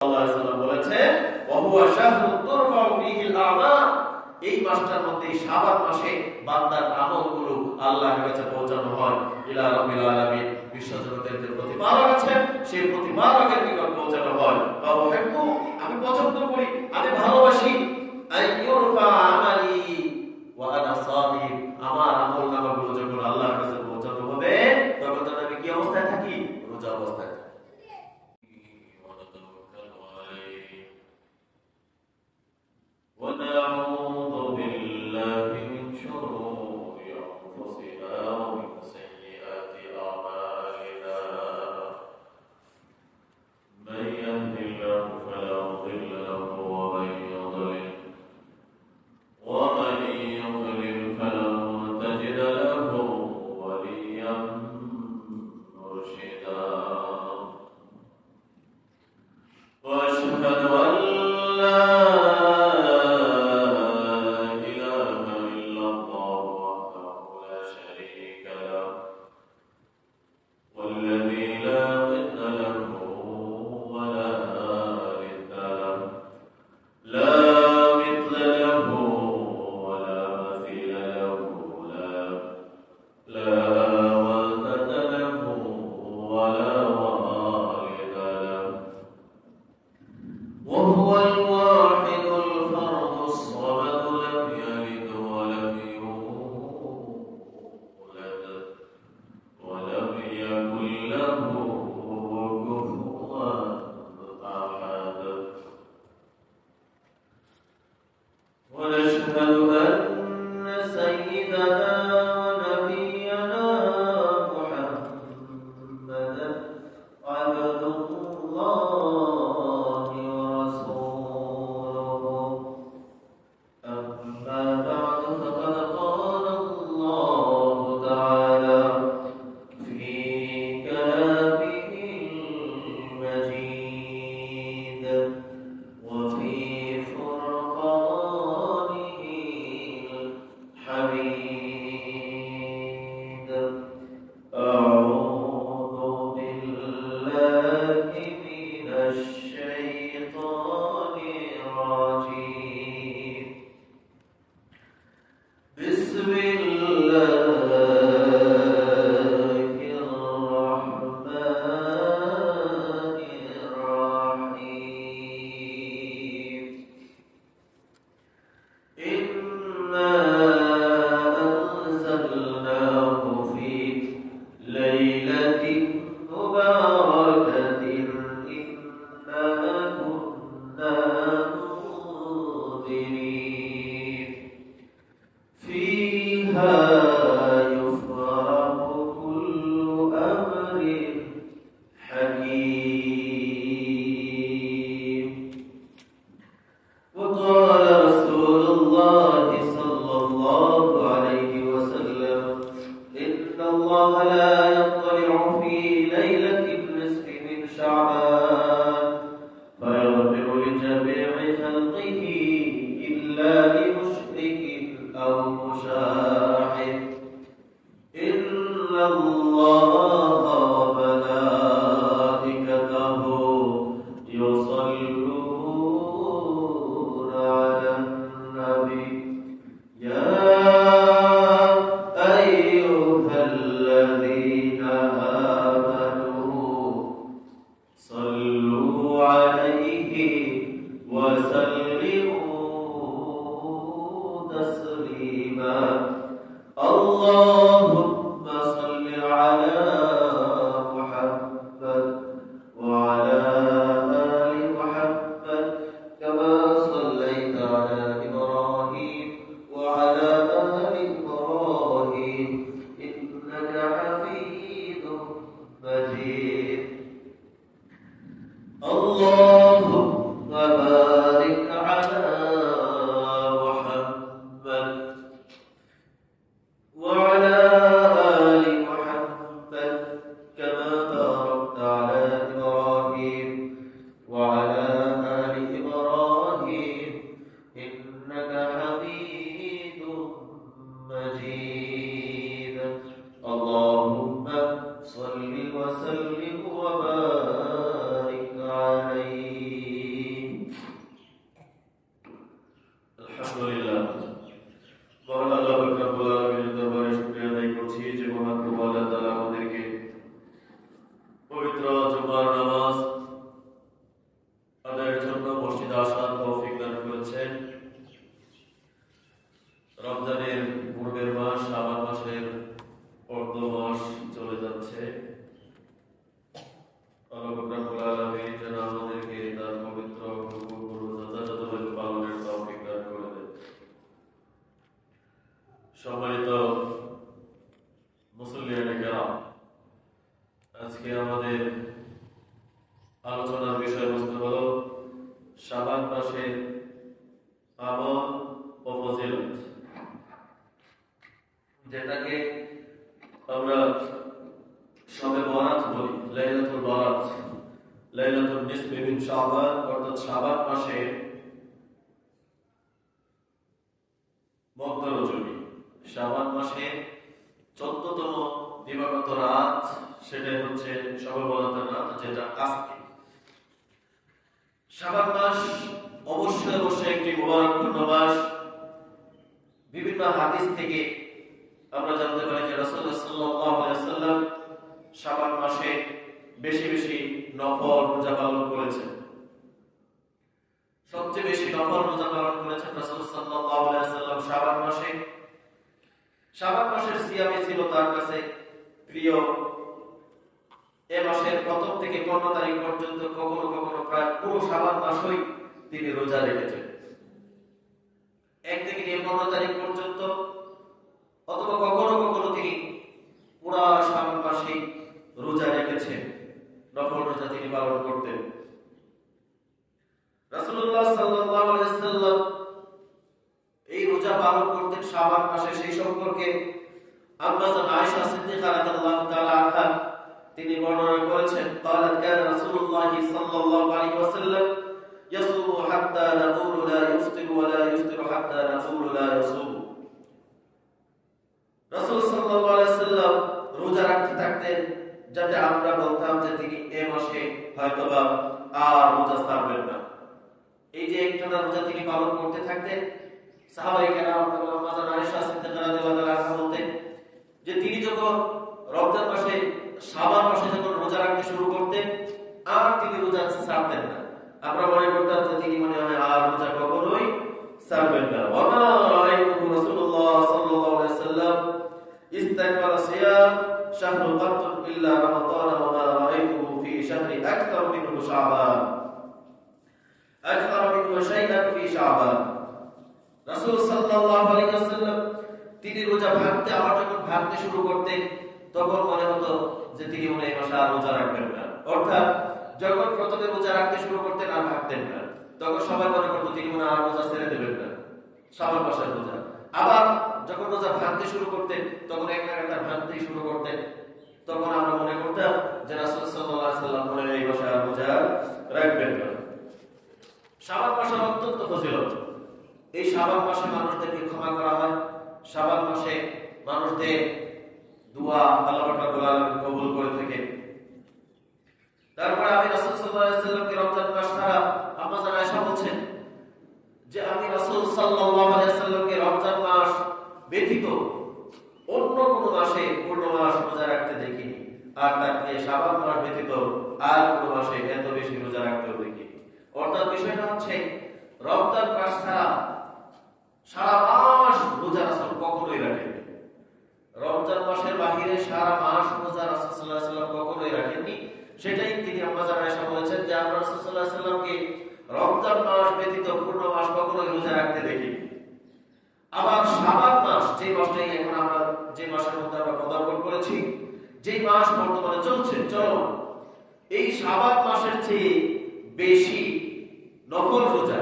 বলেছে ওহুয়া শাহরুত তুরফাউ ফীহিল আ'মাল, এই মাসটার মধ্যে শাবান মাসে বান্দার আমলগুলো আল্লাহর কাছে পৌঁছানো হয়। ইলা রাব্বিল আলামিন, বিশ্বজগতের যে প্রতিপালক আছেন সেই প্রতিপালকের নিকট পৌঁছানো হয়। ফাউহিব্বু, আমি পছন্দ করি, আমি ভালোবাসি, আইয়ুরফা আমালি ওয়া আনা সাদিক, আমার আমল নামাগুলো যখন আল্লাহর কাছে পৌঁছানো হবে তখন তো আমি কি অবস্থায় থাকি? রোজা অবস্থায়। ونعوذ بالله من شرور أنفسنا ومن سيئات أعمالنا، من يهد الله فلا مضل له ومن يضلل فلن تجد له وليا مرشدا. وأشهد أن لا وهو الواحد الفرد الصمد، لم يلد ولم يولد ولم يكن له كفوا أحد. ونشهد أن سيدنا ونبينا محمدا عبد الله ورسوله. أما بعد، فقد قال الله تعالى في كلامه المجيد وفي فرقانه الحميد. أعوذ بالله من الشيطان الرجيم. بسم الله الرحمن الرحيم. إنا أنزلناه في ليلة مباركة إنا كنا منذرين فيها يفرق كل أمر حكيم. وقال رسول الله صلى الله عليه وسلم إن الله لا يطلع في ليلة النصف من شعبان فيغفر لجميع خلقه إلا لمشرك أو مشاحن. إن الله وملائكته يصلون على النبي يا أيها الذين آمنوا صلوا عليه وسلموا تسليما. اللهم صل على محمد وعلى آل محمد كما صليت على إبراهيم وعلى آل إبراهيم إنك حميد مجيد. اللهم بارك على محمد وعلى آل محمد كما باركت على إبراهيم وعلى آل إبراهيم إنك حميد مجيد. اللهم صل وسلم وبارك عليه তাদের জন্য মসজিদে আসার তৌফিক দান করেছেন। রমজানের পূর্বের মাস শাবান মাসের অর্ধ মাস চলে যাচ্ছে। আল্লাহ রাব্বুল আলামিন যেন আমাদেরকে তার পবিত্র হুকুমগুলো যথাযথভাবে পালনের তৌফিক দান করে দেন। সম্মানিত মুসল্লিয়ানে কেরাম, আজকে আমাদের আলোচনার বিষয়বস্তু হলো শাবান মাসের আমল ও ফজিলত, যেটাকে আমরা শবে বরাত বলি, লাইলাতুল বরাত, লাইলাতুল নিসফি মিন শাবান, অর্থাৎ শাবান মাসে মধ্য রজনী, শাবান মাসে 14তম দিবাগত রাত, সেটা হচ্ছে শবে বরাতের রাত, যেটা আজকে। শাবান মাস অবশ্যই অবশ্যই একটি মুবারকপূর্ণ মাস। বিভিন্ন হাদিস থেকে আমরা জানতে পারি যে রাসূলুল্লাহ সাল্লাল্লাহু আলাইহি ওয়াসাল্লাম শাবান মাসে বেশি বেশি নফল রোজা পালন করেছেন। সবচেয়ে বেশি নফল রোজা পালন করেছেন রাসূল সাল্লাল্লাহু আলাইহি ওয়াসাল্লাম শাবান মাসে। শাবান মাসের সিয়ামে ছিল তার কাছে প্রিয়। এ মাসের প্রথম থেকে 15 তারিখ পর্যন্ত কখনো কখনো প্রায় পুরো শাবান মাসই তিনি রোজা রেখেছেন। 1 থেকে 15 তারিখ পর্যন্ত, অথবা কখনো কখনো তিনি পুরা শাবান মাসে রোজা রেখেছেন, নফল রোজা তিনি পালন করতেন। রাসূলুল্লাহ সাল্লাল্লাহু আলাইহি ওয়াসাল্লাম এই রোজা পালন করতেন শাবান মাসে। সেই সম্পর্কে আম্মা জান আয়েশা সিদ্দিকা রাদিয়াল্লাহু তাআলা আনহা তিনি বর্ণনা করেছেন, قالت كان رسول الله صلى الله عليه وسلم يصوم حتى نقول لا يفطر ولا يفطر حتى نقول لا يصوم। রাসূল সাল্লাল্লাহু আলাইহি ওয়াসাল্লাম রোজা রাখতে থাকতেন যাতে আমরা বলতাম যে তিনি এই মাসে হয়তোবা আর রোজা ছাড়বেন না। এই যে একটানা রোজা তিনি পালন করতে থাকতেন, সাহাবায়ে কেরাম এবং আম্মা জান আয়েশা সিদ্দিকা রাদিয়াল্লাহু তাআলা আনহা বলতেন যে তিনি যখন রমজান মাসে শাবান মাসে যখন রোজা রাখতে শুরু করতেন আর তিনি রোজা ছাড়তেন না। আমরা মনে করতাম যে তিনি মনে হয় আর রোজা কখনোই ছাড়বেন না। ওয়া মা রাআইতু রাসূলুল্লাহ সাল্লাল্লাহু আলাইহি ওয়াসাল্লাম ইস্তাকবালা সিয়াম শাহরু কাতুন ইল্লা রমাদান ওয়া মা রাআইতুহু ফি শাহরি আকতার মিনহু শাবান, আকতার মিনহু শাইআন ফি শাবান। রাসূল সাল্লাল্লাহু আলাইহি ওয়াসাল্লাম তিনি রোজা ভাঙতে, আবার যখন ভাঙতে শুরু করতেন তখন মনে হতো যে তিনি মনে এই মাসে আর রোজা রাখবেন না। অর্থাৎ যখন প্রথমে রোজা রাখতে শুরু করতেন আর ভাঙতেন না, তখন সবাই মনে করতো তিনি মনে আর রোজা ছেড়ে দেবেন না, শাবান মাসের রোজা। আবার যখন রোজা ভাঙতে শুরু করতেন তখন একটা ভাঙতেই শুরু করতেন, তখন আমরা মনে করতাম যে রাসূল সাল্লাল্লাহু আলাইহি ওয়াসাল্লাম মনে এই মাসে আর রোজা রাখবেন না। শাবান মাসের অত্যন্ত ফজিলত। এই শাবান মাসে মানুষদেরকে ক্ষমা করা হয়। শাবান মাসে মানুষদের দোয়া আল্লাহ রাব্বুল আলামিন কবুল করে থাকেন। তারপরে আমি রাসূল সাল্লাল্লাহু আলাইহি ওয়াসাল্লামকে রমজান মাস ছাড়া, আম্মা জান আয়েশা বলছেন যে আমি রাসূল সাল্লাল্লাহু আলাইহি ওয়াসাল্লামকে রমজান মাস ব্যতীত অন্য কোন মাসে পূর্ণ মাস রোজা রাখতে দেখিনি, আর তাকে শাবান মাস ব্যতীত আর কোন মাসে এত বেশি রোজা রাখতেও দেখিনি। অর্থাৎ বিষয়টা হচ্ছে রমজান মাস ছাড়া সারা মাস রোজা রাসূল কখনোই রাখেননি। রমজান মাসের বাহিরে সারা মাস রোজা রাসূল সাল্লাল্লাহু আলাইহি ওয়াসাল্লাম কখনোই রাখেননি। সেটাই তিনি আম্মা জান আয়েশা বলেছেন যে আমরা রাসূল সাল্লাল্লাহু আলাইহি ওয়াসাল্লামকে রমজান মাস ব্যতীত পূর্ণ মাস কখনোই রোজা রাখতে দেখিনি। আবার শাবান মাস, যে মাসটাই এখন আমরা, যে মাসের মধ্যে আমরা পদার্পণ করেছি, যে মাস বর্তমানে চলছে, চলমান, এই শাবান মাসের চেয়ে বেশি নফল রোজা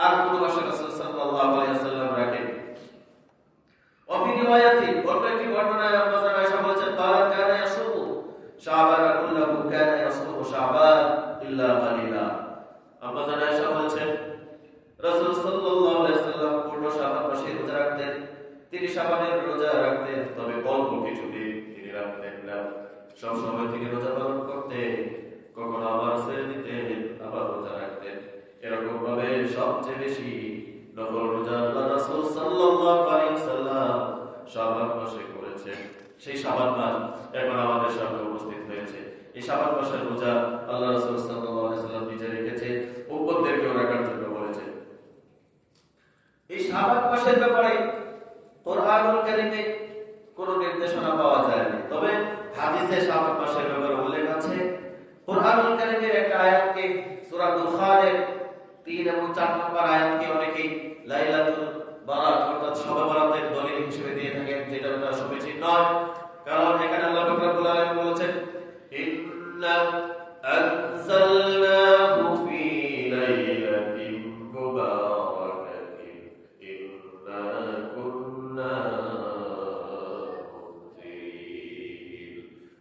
আর কোন মাসে রাসূল সাল্লাল্লাহু আলাইহি ওয়াসাল্লাম রাখেন। وفي رواية অন্যটি বর্ণনায় আম্মা জান আয়েশা বলেছেন قالت كان يصوم شعبان كله كان يصوم شعبان إلا قليلا। আম্মা জান আয়েশা বলেছেন রাসূল সাল্লাল্লাহু আলাইহি ওয়াসাল্লাম পূর্ণ শাবান মাসে রোজা রাখতেন। তিনি শাবানের রোজা রাখতেন, তবে অল্প কিছুদিন তিনি রাখতেন না। সব সময় তিনি রোজা পালন করতেন, কখনো আবার ছেড়ে দিতেন, আবার রোজা রাখতেন। এরকম ভাবে সবচেয়ে বেশি নফল রোজা আল্লাহ রাসূল সাল্লাল্লাহু আলাইহি ওয়াসাল্লাম শাবান মাসে করেছেন। সেই শাবান মাস এখন আমাদের সামনে উপস্থিত হয়েছে। এই শাবান মাসের রোজা আল্লাহ রাসূল সাল্লাল্লাহু আলাইহি ওয়াসাল্লাম নিজে রেখেছেন। দুখানের 3 এবং 4 নম্বর আয়াতকে অনেকেই লাইলাতুল বারাত অর্থাৎ শবে বরাতের দলিল হিসেবে দিয়ে থাকেন, যেটা সমীচীন নয়। কারণ এখানে আল্লাহ পাক রব্বুল আলামিন বলেছেন, ইন্না আনজালনাহু ফি লাইলাতিন মুবারাকাতিন ইন্না কুন্না মুনজিরিন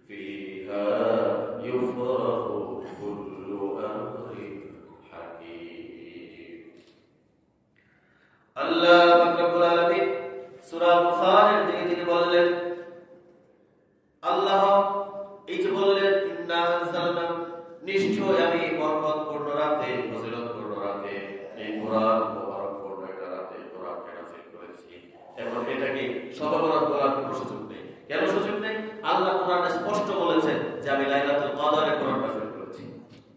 ফিহা ইউফরাকু কুল্লু আমরিন হাকীম। আল্লাহ পাক রব্বুল আলামিন সূরা দুখানের দিকে তিনি বললেন, আল্লাহ এই যে বললেন ইন্না আনজালনা, নিশ্চয় আমি বরকতপূর্ণ রাতে, ফজিলতপূর্ণ রাতে এই কোরআন মুবারকপূর্ণ একটা রাতে কোরআনকে নাযিল করেছি। এখন এটাকে শবে বরাত বলার কোনো সুযোগ নেই। কেন সুযোগ নেই? আল্লাহ কোরআনে স্পষ্ট বলেছেন যে আমি লাইলাতুল কদরে কোরআন নাযিল করেছি।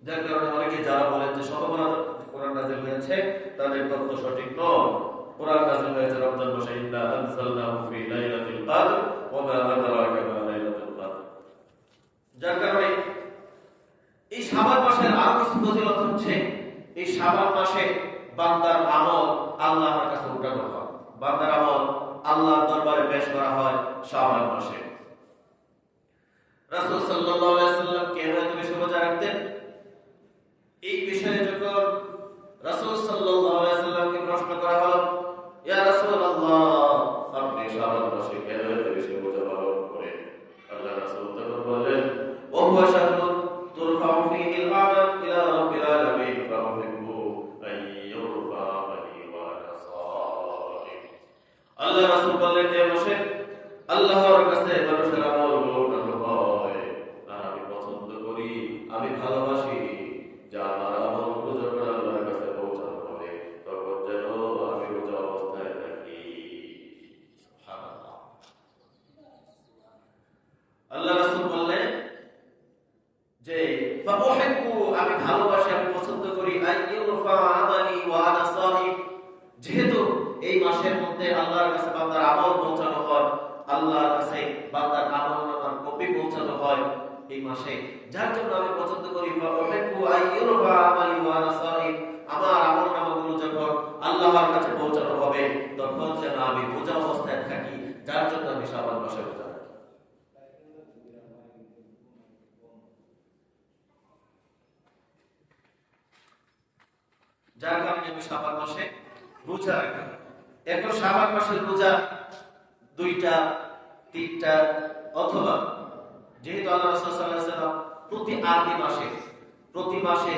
যার কারণে অনেকে যারা বলেন যে শবে বরাত কোরআন নাযিল হয়েছে, তাদের তথ্য সঠিক নয়। কোরআন নাযিল হয়েছে রমজান মাসে, ইন্না আনজালনাহু ফি লাইলাতিল কদর ওয়া মা আদরাকা মা লাইলাতুল কদর। যার কারণে এই শাবান মাসের আরো কিছু ফজিলত হচ্ছে, এই শাবান মাসে বান্দার আমল আল্লাহর কাছে উঠানো হয়। বান্দার আমল আল্লাহর দরবারে পেশ করা হয় শাবান মাসে। রাসূল সাল্লাল্লাহু আলাইহি ওয়াসাল্লাম কেন এত বেশি রোজা রাখতেন? এই বিষয়ে যখন রাসূল সাল্লাল্লাহু আলাইহি ওয়াসাল্লামকে প্রশ্ন করা হলো, ইয়া রাসূলুল্লাহ, আপনি শাবান মাসে কেন এত বেশি রোজা পালন করেন? আল্লাহ রাসূল তখন বললেন, ওয়া হুয়া শাহরুন তুরফাউ ফীহি আল-আমাল ইলা রাব্বিল আলামিন ফাউহিব্বু আন ইউরফা আমালি ওয়া আনা সাইম। আল্লাহ রাসূল বললেন, এই মাসে আল্লাহর কাছে মানুষের আমলগুলো উঠানো হয়, আর আমি পছন্দ করি, আমি ভালোবাসি যে আমার আমলগুলো যখন আল্লাহর কাছে পৌঁছানো হবে তখন যেন আমি রোজা অবস্থায় থাকি। সুবহানাল্লাহ। আল্লাহ রাসূল বললেন যে ফাউহিব্বু, আমি ভালোবাসি, আমি পছন্দ করি, আইয়ুরফা আমালি ওয়া আনা সাইম, যেহেতু এই মাসের মধ্যে আল্লাহর কাছে বান্দার আমল পৌঁছানো হয়, আল্লাহর কাছে বান্দার আমলনামার কপি পৌঁছানো হয় এই মাসে, যার জন্য আমি পছন্দ করি ফাউহিব্বু আইয়ুরফা আমালি ওয়া আনা সাইম, আমার আমলনামাগুলো যখন আল্লাহর কাছে পৌঁছানো হবে তখন যেন আমি রোজা অবস্থায় থাকি, যার জন্য আমি শাবান মাসে রোজা রাখি। যার কারণে আমি শাবান মাসে রোজা রাখি। এখন শাবান মাসের রোজা 2টা 3টা অথবা যেহেতু আল্লাহ রাসূল সাল্লাল্লাহু আলাইহি ওয়াসাল্লাম প্রতি মাসে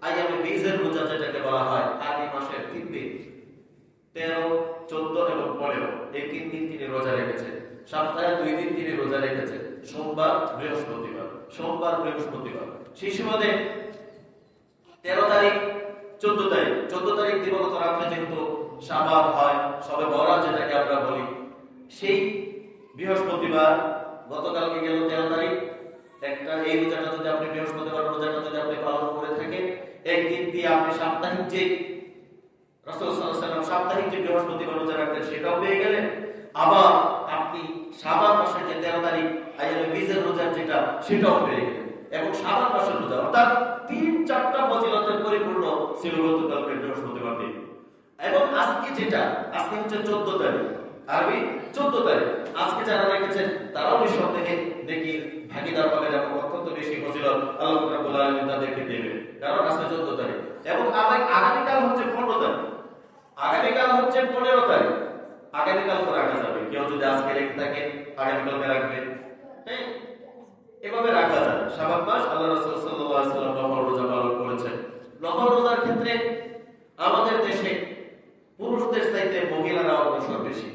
আইয়ামে বীজের রোজা যেটাকে বলা হয়, আরবি মাসের 3 দিন 13, 14 এবং 15 এই 3 দিন তিনি রোজা রেখেছেন। সপ্তাহে 2 দিন তিনি রোজা রেখেছেন, সোমবার বৃহস্পতিবার। সেই সুবাদে 13 তারিখ 14 তারিখ দিবাগত রাত্রে যেহেতু শাবান হয়, শবে বরাত যেটাকে আমরা বলি, সেই বৃহস্পতিবার গতকালকে গেল 13 তারিখ, একটা এই রোজাটা যদি আপনি বৃহস্পতিবার রোজাটা যদি আপনি পালন করে থাকেন, একদিন দিয়ে আপনি সাপ্তাহিক যে রাসূল সাল্লাল্লাহু আলাইহি ওয়াসাল্লাম সাপ্তাহিক যে বৃহস্পতিবার রোজা রাখতেন সেটাও পেয়ে গেলেন। আবার আপনি শাবান মাসের যে 13 তারিখ আইয়ামে বীজের রোজা যেটা সেটাও পেয়ে গেলেন। এবং শাবান মাসের রোজা অর্থাৎ 3-4টা ফজিলতের পরিপূর্ণ ছিল গতকালকে বৃহস্পতিবার দিন। এবং আজকে হচ্ছে 14 তারিখ, আরবি 14 তারিখ। আজকে যারা রেখেছেন তারাও নিঃসন্দেহে নেকির ভাগীদার হবেন এবং অত্যন্ত বেশি ফজিলত আল্লাহ রাব্বুল আলামিন তাদেরকে দেবেন, কারণ আজকে 14 তারিখ। এবং আগামীকাল হচ্ছে 15 তারিখ, আগামীকাল তো রাখা যাবে। কেউ যদি আজকে রেখে থাকে আগামীকালকে রাখবেন, হ্যাঁ, এভাবে রাখা যায়। শাবান মাস আল্লাহ রাসূল সাল্লাল্লাহু আলাইহি ওয়াসাল্লাম নফল রোজা পালন করেছেন। নফল রোজার ক্ষেত্রে আমাদের দেশে পুরুষদের চাইতে মহিলারা অগ্রসর বেশি।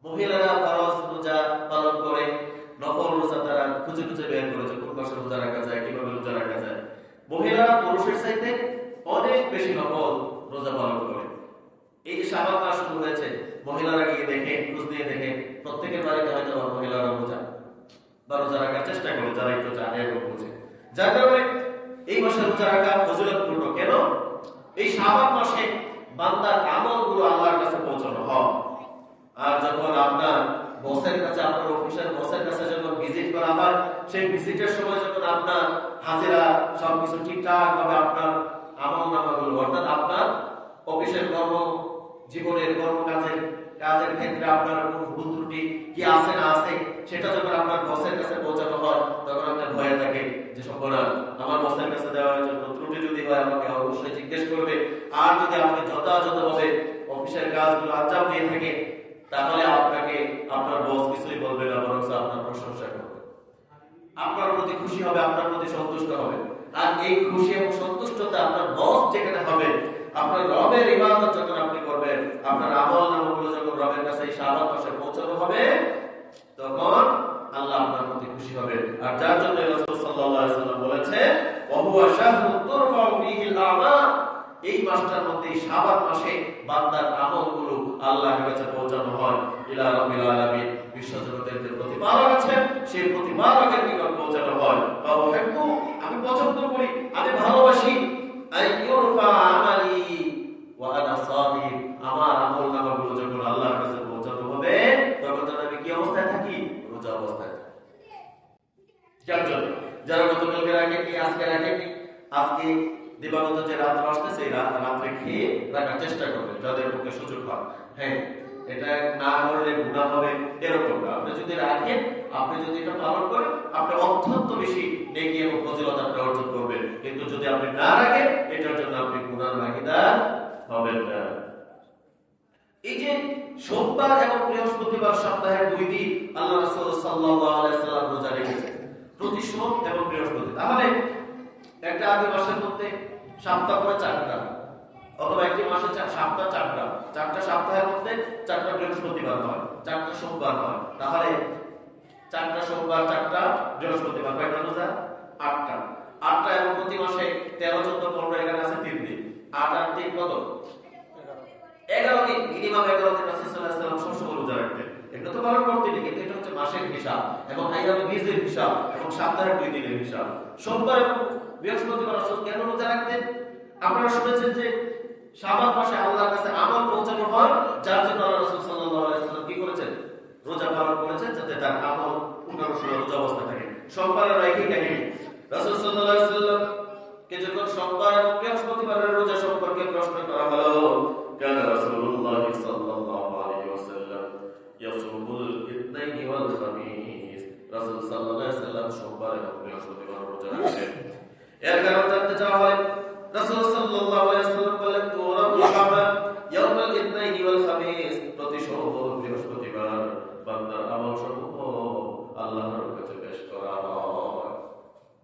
মহিলারা ফরজ রোজা পালন করে, নফল রোজা তারা খুঁজে বের করেছে কোন মাসে রোজা রাখা যায়, কিভাবে রোজা রাখা যায়। মহিলারা পুরুষের চাইতে অনেক বেশি নফল রোজা পালন করে। এই যে শাবান মাস শুরু হয়েছে, মহিলারা গিয়ে দেখে, খোঁজ দিয়ে দেখে প্রত্যেকের বাড়িতে হয়তো মহিলারা রোজা রাখার চেষ্টা করে, যারা একটু জানে এবং বুঝে। যার কারণে এই মাসে রোজা রাখা ফজিলতপূর্ণ। কেন? এই শাবান মাসে বান্দার আমলগুলো আল্লাহর কাছে পৌঁছানো হয়। আর যখন আপনার বসের কাছে, আপনার অফিসের বসের কাছে যখন ভিজিট করা হয়, সেই ভিজিটের সময় যখন আপনার হাজিরা সবকিছু ঠিকঠাক ভাবে আপনার আমল নামাগুলো অর্থাৎ আপনার অফিসের কর্ম জীবনের কর্মকাজের কাজের ক্ষেত্রে আপনার ভুল ত্রুটি কি আছে না আছে সেটা যখন আপনার বসের কাছে পৌঁছানো হয় তখন আপনার ভয় থাকে যে সম্পূর্ণ আমার বসের কাছে দেওয়ার জন্য ত্রুটি যদি হয় আমাকে অবশ্যই জিজ্ঞেস করবে। আর যদি আপনি যথাযথভাবে অফিসের কাজগুলো আঞ্জাম দিয়ে থাকে তাহলে আপনাকে আপনার বস কিছুই বলবে না, বরং আপনার প্রশংসা করবে, আপনার প্রতি খুশি হবে, আপনার প্রতি সন্তুষ্ট হবে। আর এই খুশি এবং সন্তুষ্টতা আপনার বস যেখানে হবে, আপনার রবের ইবাদত যখন আপনি করবেন, আপনার আমল নামাগুলো যখন রবের কাছে এই শাবাত মাসে পৌঁছানো হবে, তখন আল্লাহ আপনার প্রতি খুশি হবে। আর যার জন্য রাসূল সাল্লাল্লাহু আলাইহি ওয়াসাল্লাম বলেছেন ওয়া হুয়া শাহরুন তুরফাউ ফীহিল আমাল, এই মাসটার মধ্যে শাবাত মাসে বান্দার আমলগুলো আল্লাহর কাছে পৌঁছানো হয় ইলা রাব্বিল আলামিন, বিশ্বজগতের যে প্রতিপালক আছেন সেই প্রতিপালকের নিকট পৌঁছানো হয়। আমি পছন্দ করি, আমি ভালোবাসি আইয়ুরফা আমালি ওয়া আনা সাদিক, আমার আমল নামাগুলো যখন আল্লাহর কাছে পৌঁছানো হবে তখন আমি কি অবস্থায় থাকি? রোজা অবস্থায় থাকি। যার জন্য যারা গতকালকে রাখেননি, আজকে রাখেননি, আজকে দিবাগত যে রাত আসতেছে এই রাত্রে খেয়ে রাখার চেষ্টা করবেন যাদের পক্ষে সুযোগ হয়। হ্যাঁ, এটা না করলে গুনাহ হবে এরকম না। আপনি যদি রাখেন, আপনি যদি এটা পালন করেন, আপনি অত্যন্ত বেশি নেকি এবং ফজিলত আপনি অর্জন করবেন। কিন্তু যদি আপনি না রাখেন, এটার জন্য আপনি গুনাহর ভাগীদার হবেন না। এই যে সোমবার এবং বৃহস্পতিবার সপ্তাহে 2 দিন আল্লাহ রাসূল সাল্লাল্লাহু আলাইহি ওয়াসাল্লাম রোজা রেখেছেন, প্রতি সোম এবং বৃহস্পতি। তাহলে একটা আদি মাসের মধ্যে সপ্তাহ করে 4টা, অথবা একটি মাসে সপ্তাহ 4টা সপ্তাহের মধ্যে 4টা বৃহস্পতিবার হয়, 4টা সোমবার হয়। তাহলে 4টা সোমবার 4টা বৃহস্পতিবার, কয়টা রোজা? 8টা এবং প্রতি মাসে 13, 14, 15 এখানে আছে 3 দিন। 8 আর 3 কত? 11 দিন। মিনিমাম 11 দিন রাসূল সাল্লাল্লাহু আলাইহি ওয়াসাল্লাম সবসময় রোজা রাখতেন। এটা তো পালন করতেন, কিন্তু এটা হচ্ছে মাসের হিসাব এবং আইয়ামে বীজের হিসাব এবং সপ্তাহের 2 দিনের হিসাব। সোমবার এবং বৃহস্পতিবার রাসূল কেন রোজা রাখতেন? আপনারা শুনেছেন যে শাবাত মাসে আল্লাহর কাছে আমল পৌঁছানো হয়, যার জন্য রাসূল সাল্লাল্লাহু আলাইহি ওয়াসাল্লাম কি করেছেন? রোজা পালন করেছেন, যাতে তার আমল রোজা অবস্থায় থাকে। সোমবারের একই কাহিনী। রাসূল সাল্লাল্লাহু আলাইহি ওয়াসাল্লাম কে যখন সোমবার এবং বৃহস্পতিবারের রোজা সম্পর্কে প্রশ্ন করা হলো, কানা রাসূলুল্লাহ সাল্লাল্লাহু আলাইহি ওয়াসাল্লাম ইয়াসুমুল ইতনাইনি ওয়াল খামিস, রাসূল সাল্লাল্লাহু আলাইহি ওয়াসাল্লাম সোমবার এবং বৃহস্পতিবার রোজা রাখতেন। এর কারণ জানতে চাওয়া হয়, রাসূল সাল্লাল্লাহু আলাইহি ওয়াসাল্লাম বলেন তুরাবুল আমাল ইয়াউমুল ইতনাইনি ওয়াল খামিস, প্রতি সোমবার বৃহস্পতিবার বান্দার আমল সমূহ আল্লাহর কাছে পেশ করা হয়।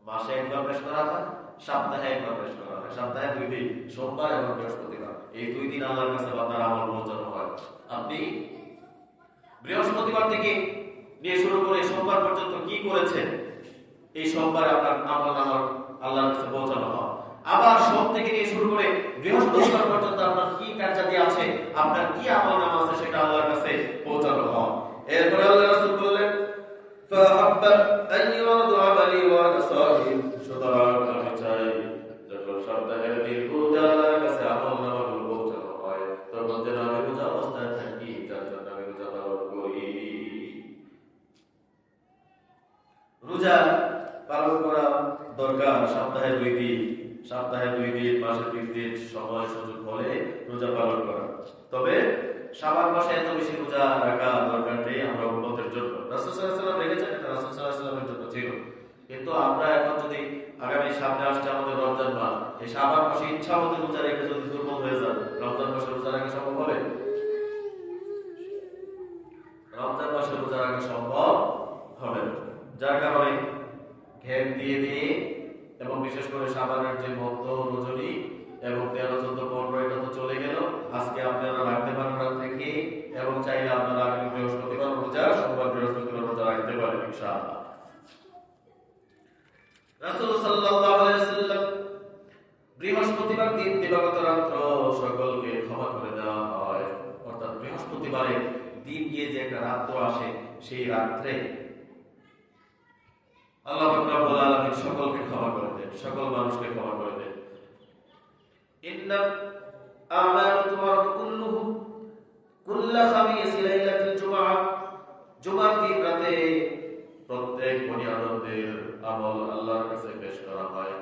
মাসে একবার পেশ করা হয়, সপ্তাহে একবার পেশ করা হয়। সপ্তাহে 2 দিন, সোমবার এবং বৃহস্পতিবার, এই 2 দিন আল্লাহর কাছে বান্দার আমল পৌঁছানো হয়। আপনি বৃহস্পতিবার থেকে নিয়ে শুরু করে সোমবার পর্যন্ত কি করেছেন, এই সোমবারে আপনার আমল নামা আল্লাহর কাছে পৌঁছানো হয়। আবার সোম থেকে নিয়ে শুরু করে বৃহস্পতিবার পর্যন্ত আপনার কি কার্যাদি আছে, আপনার কি আমল নামা আছে, সেটা আল্লাহর কাছে পৌঁছানো হয়। এরপরে আল্লাহ রাসূল বললেন ফাহাব্বা আন ইউরাদু আমালি ওয়া আনা সাহিব, সুতরাং আমি চাই যখন সপ্তাহের দিনগুলোতে আল্লাহর কাছে আমল নামাগুলো পৌঁছানো হয় তখন যেন আমি রোজা অবস্থায় থাকি, যার জন্য আমি রোজা পালন করি। রোজা পালন করা দরকার সপ্তাহে 2 দিন, সপ্তাহে 2 দিন, মাসে 3 দিন সময় সুযোগ হলে রোজা পালন করা। তবে শাবান মাসে এত বেশি রোজা রাখা দরকার নেই আমরা উম্মতের জন্য। রাসূল সাল্লাল্লাহু আলাইহি ওয়াসাল্লাম রেখেছেন, এটা রাসূল সাল্লাল্লাহু আলাইহি ওয়াসাল্লামের জন্য ছিল। কিন্তু আমরা এখন যদি আগামী সামনে আসছে আমাদের রমজান মাস, এই শাবান মাসে ইচ্ছা মতো রোজা রেখে যদি দুর্বল হয়ে যান, রমজান মাসে রোজা রাখা সম্ভব হবে? রমজান মাসে রোজা রাখা সম্ভব হবে না। যার কারণে ঘেম দিয়ে দিয়ে এবং বিশেষ করে শাবানের যে মধ্য রজনী এবং 13, 14, 15 এটা তো চলে গেল। আজকে আপনারা রাখতে পারেন রাত থেকে, এবং চাইলে আপনারা আগামী বৃহস্পতিবার রোজা, সোমবার বৃহস্পতিবার রোজা রাখতে পারেন ইনশাআল্লাহ। রাসূল সাল্লাল্লাহু আলাইহি ওয়াসাল্লাম বৃহস্পতিবার দিন দিবাগত রাত্র সকলকে ক্ষমা করে দেওয়া হয়, অর্থাৎ বৃহস্পতিবারের দিন গিয়ে যে একটা রাত্র আসে, সেই রাত্রে আল্লাহ রাব্বুল আলামিন সকলকে ক্ষমা করে দেন, সকল মানুষকে ক্ষমা করে দেন। ইন্না আমালু তুরাদু কুল্লু খামিস লাইলাতুল জুমআহ, জুমার দিন রাতে প্রত্যেক বনি আদমদের আমল আল্লাহর কাছে পেশ করা হয়,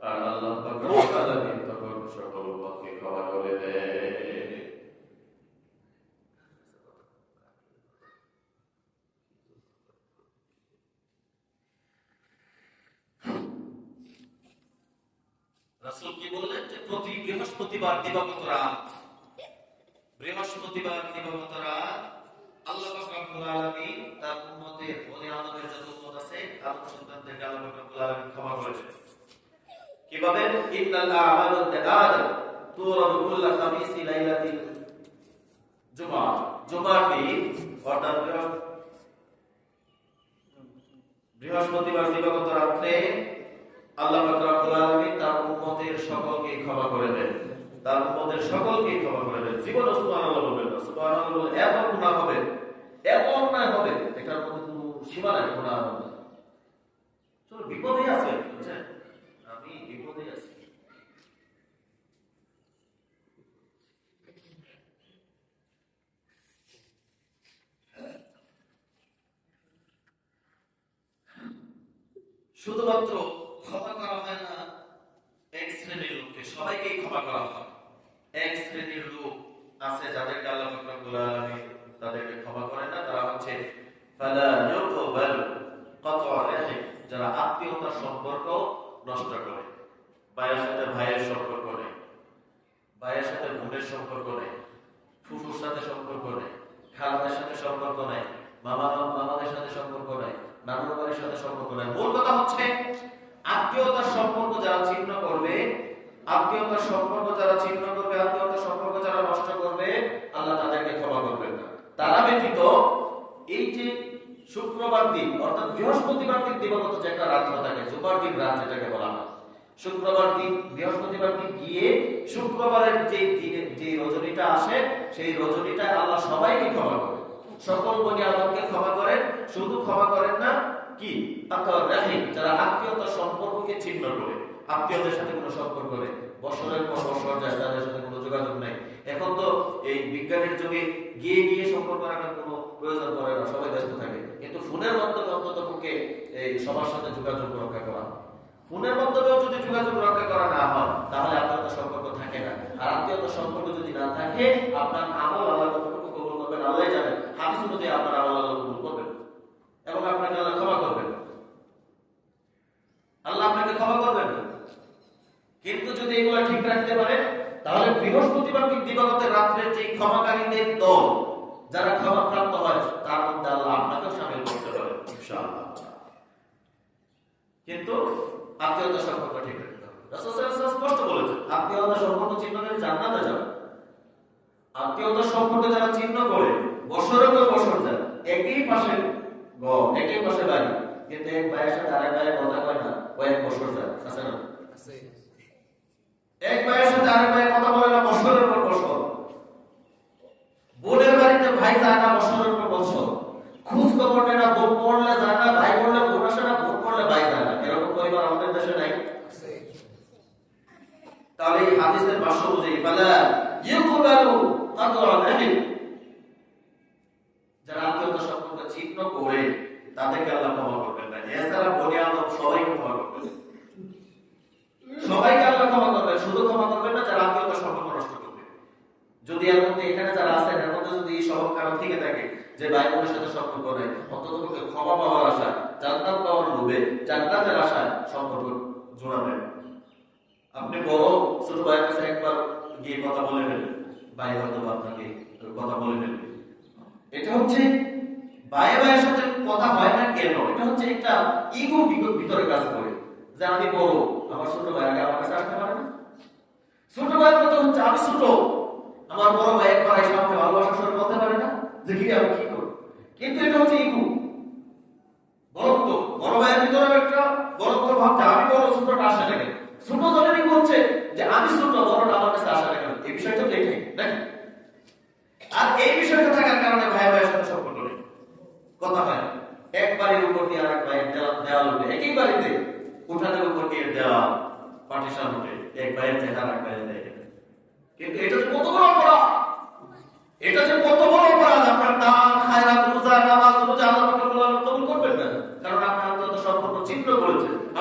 আর আল্লাহ পাক রব্বুল আলামিন তখন সকল উম্মতকে ক্ষমা করে দেয়। রাসূল কি বললেন যে প্রতি বৃহস্পতিবার দিবাগত রাত, আল্লাহ পাক রব্বুল আলামিন তার উম্মতের বনি আদমের যত উম্মত আছে আদম সন্তানদেরকে আল্লাহ পাক রব্বুল আলামিন ক্ষমা করে দেন। কিভাবে? ইন্নাল আ'মালু বিন-নিয়াত তুরাদু কুল্লা খামিসি লাইলাতিল জুমআ, জুমার দিন অর্থাৎ বৃহস্পতিবার দিবাগত রাতে আল্লাহ পাক রব্বুল আলামিন তার উম্মতের সকলকে ক্ষমা করে দেন, তার উম্মতের সকলকে ক্ষমা করে দেন। জীবনে সুবহানাল্লাহ বলবেন না, সুবহানাল্লাহ বলে এত গুনাহ হবে, এত অন্যায় হবে, এটার মধ্যে কোনো সীমা নাই। গুনাহ হবে, চলো বিপদে আছে, বুঝছেন, আমি বিপদে আছি। শুধুমাত্র ক্ষমা করা হয় না এক শ্রেণীর লোককে, সবাইকেই ক্ষমা করা হয়। এক শ্রেণীর লোক আছে যাদেরকে আল্লাহ পাক রব্বুল আলামিন তাদেরকে ক্ষমা করেন না, তারা হচ্ছে ফালা ইউকবাল কত'আ রাহিম, যারা আত্মীয়তার সম্পর্ক নষ্ট করে। ভাইয়ের সাথে ভাইয়ের সম্পর্ক নেই, ভাইয়ের সাথে বোনের সম্পর্ক নেই, ফুফুর সাথে সম্পর্ক নেই, খালাদের সাথে সম্পর্ক নেই, মামাদের সাথে সম্পর্ক নেই, নানুর বাড়ির সাথে সম্পর্ক নেই। মূল কথা হচ্ছে আত্মীয়তার সম্পর্ক যারা ছিন্ন করবে, আত্মীয়তার সম্পর্ক যারা ছিন্ন করবে, আত্মীয়তার সম্পর্ক যারা নষ্ট করবে, আল্লাহ তাদেরকে ক্ষমা করবেন না। তারা ব্যতীত এই যে শুক্রবার দিন অর্থাৎ বৃহস্পতিবার দিন দিবাগত যে একটা রাত্র থাকে, জুমার দিন রাত যেটাকে বলা হয়, শুক্রবার দিন বৃহস্পতিবার দিন গিয়ে শুক্রবারের যে দিনে যে রজনীটা আসে, সেই রজনীটা আল্লাহ সবাইকে ক্ষমা করে, সকল বনি আদমকে ক্ষমা করেন। শুধু ক্ষমা করেন না, কি আত্মীয় রাহিম, যারা আত্মীয়তার সম্পর্ককে ছিন্ন করে, আত্মীয়দের সাথে কোনো সম্পর্ক নেই, বছরের পর বছর যায়, তাদের সাথে কোনো যোগাযোগ নেই। এখন তো এই বিজ্ঞানের যুগে গিয়ে গিয়ে সম্পর্ক রাখার কোনো প্রয়োজন পড়ে না, সবাই ব্যস্ত থাকে। কিন্তু ফোনের মাধ্যমে অন্তত পক্ষে এই সবার সাথে যোগাযোগ রক্ষা করা, ফোনের মাধ্যমেও যদি যোগাযোগ রক্ষা করা না হয়, তাহলে আত্মীয়তার সম্পর্ক থাকে না। আর আত্মীয়তার সম্পর্ক যদি না থাকে, আপনার আমল আল্লাহ কতটুকু কবুল করবেন আল্লাহ জানেন। হাদিস অনুযায়ী আপনার আমল আল্লাহ কবুল করবেন এবং আপনাকে আল্লাহ ক্ষমা করবেন, আল্লাহ আপনাকে ক্ষমা করবেন না। কিন্তু যদি এগুলো ঠিক রাখতে পারে, তাহলে বৃহস্পতিবার দিবাগত রাত্রে যে ক্ষমাকারীদের দল, যারা ক্ষমা প্রাপ্ত হয়, তার মধ্যে আল্লাহ আপনাকেও শামিল করতে পারেন ইনশাআল্লাহ। কিন্তু আত্মীয়তার সম্পর্ক ঠিক রাখতে হবে। রাসূল সাল্লাল্লাহু আলাইহি ওয়াসাল্লাম স্পষ্ট বলেছেন, আত্মীয়তার সম্পর্ক চিহ্ন করে জান্নাতে যাবে। আত্মীয়তার সম্পর্ক যারা চিহ্ন করে বছরের পর বছর যায়, একই পাশে ঘর, একই পাশে বাড়ি, কিন্তু এক ভাইয়ের সাথে আরেক ভাইয়ের কথা কয় না, কয়েক বছর যায়, আছে না? এক ভাইয়ের সাথে আরেক ভাইয়ের কথা বলে না বছরের পর বছর। বোনের বাড়িতে ভাই যায় না বছরের পর বছর, খোঁজ খবর নেয় না, বোন পড়লে যায় না, ভাই পড়লে বোন আসে না, বোন পড়লে ভাই যায় না। এরকম পরিবার আমাদের দেশে নাই। তাহলে এই হাদিসের ভাষ্য অনুযায়ী ফালা ইউকবালু কত'আ রাহিম, যারা আত্মীয়তার সম্পর্ক ছিন্ন করে, তাদেরকে আল্লাহ ক্ষমা করবেন না। এছাড়া বনি আদম সবাইকে ক্ষমা করবেন, সবাইকে আল্লাহ ক্ষমা করবেন। শুধু ক্ষমা করবেন না যারা আত্মীয়তার সম্পর্ক নষ্ট করবে। যদি এর মধ্যে এখানে যারা আছেন, এর মধ্যে যদি এই স্বভাব কারণ থেকে থাকে যে ভাই বোনের সাথে সম্পর্ক নেই, অন্তত ক্ষমা পাওয়ার আশা, জান্নাত পাওয়ার লোভে, জান্নাতের আশায় সম্পর্ক জোড়াবেন। আপনি বড় ছোট ভাইয়ের কাছে একবার গিয়ে কথা বলে ফেলবেন, ভাই হয়তো আপনাকে কথা বলে ফেলবে। এটা হচ্ছে ভাই ভাইয়ের সাথে কথা হয় না কেন? এটা হচ্ছে একটা ইগো ভিতরে কাজ করে, যে আমি বড়, আমার ছোট ভাই আগে আমার কাছে আসতে পারে না। ছোট ভাইয়ের কথা হচ্ছে আমি ছোট, আমার বড় ভাই একবার এসে আমাকে ভালোবাসা শুরু করতে পারে না, যে কি আমি কি করব। কিন্তু এটা হচ্ছে ইগো, বরত্ব। বড় ভাইয়ের ভিতরে একটা বরত্ব ভাব, যে আমি বড়, ছোটটা আসে না কেন। ছোট জনের ইগো হচ্ছে যে আমি ছোট, বড়টা আমার কাছে আসে না কেন। এই বিষয়টা তো এটাই নাকি? আর এই বিষয়টা থাকার কারণে ভাই ভাইয়ের সাথে সম্পর্ক নেই, কথা হয় না। এক বাড়ির উপর দিয়ে আরেক ভাইয়ের দেওয়াল উঠে, একই বাড়িতে উঠানের উপর দিয়ে দেওয়াল পার্টিশন উঠে, এক ভাইয়ের চেহারা আরেক ভাইয়ের দেয়। কিন্তু এটা যে কত বড় অপরাধ, এটা যে কত বড় অপরাধ। আপনার দান, খায়রাত, রোজা, নামাজ, রোজা আল্লাহ কবুল করবেন না, কারণ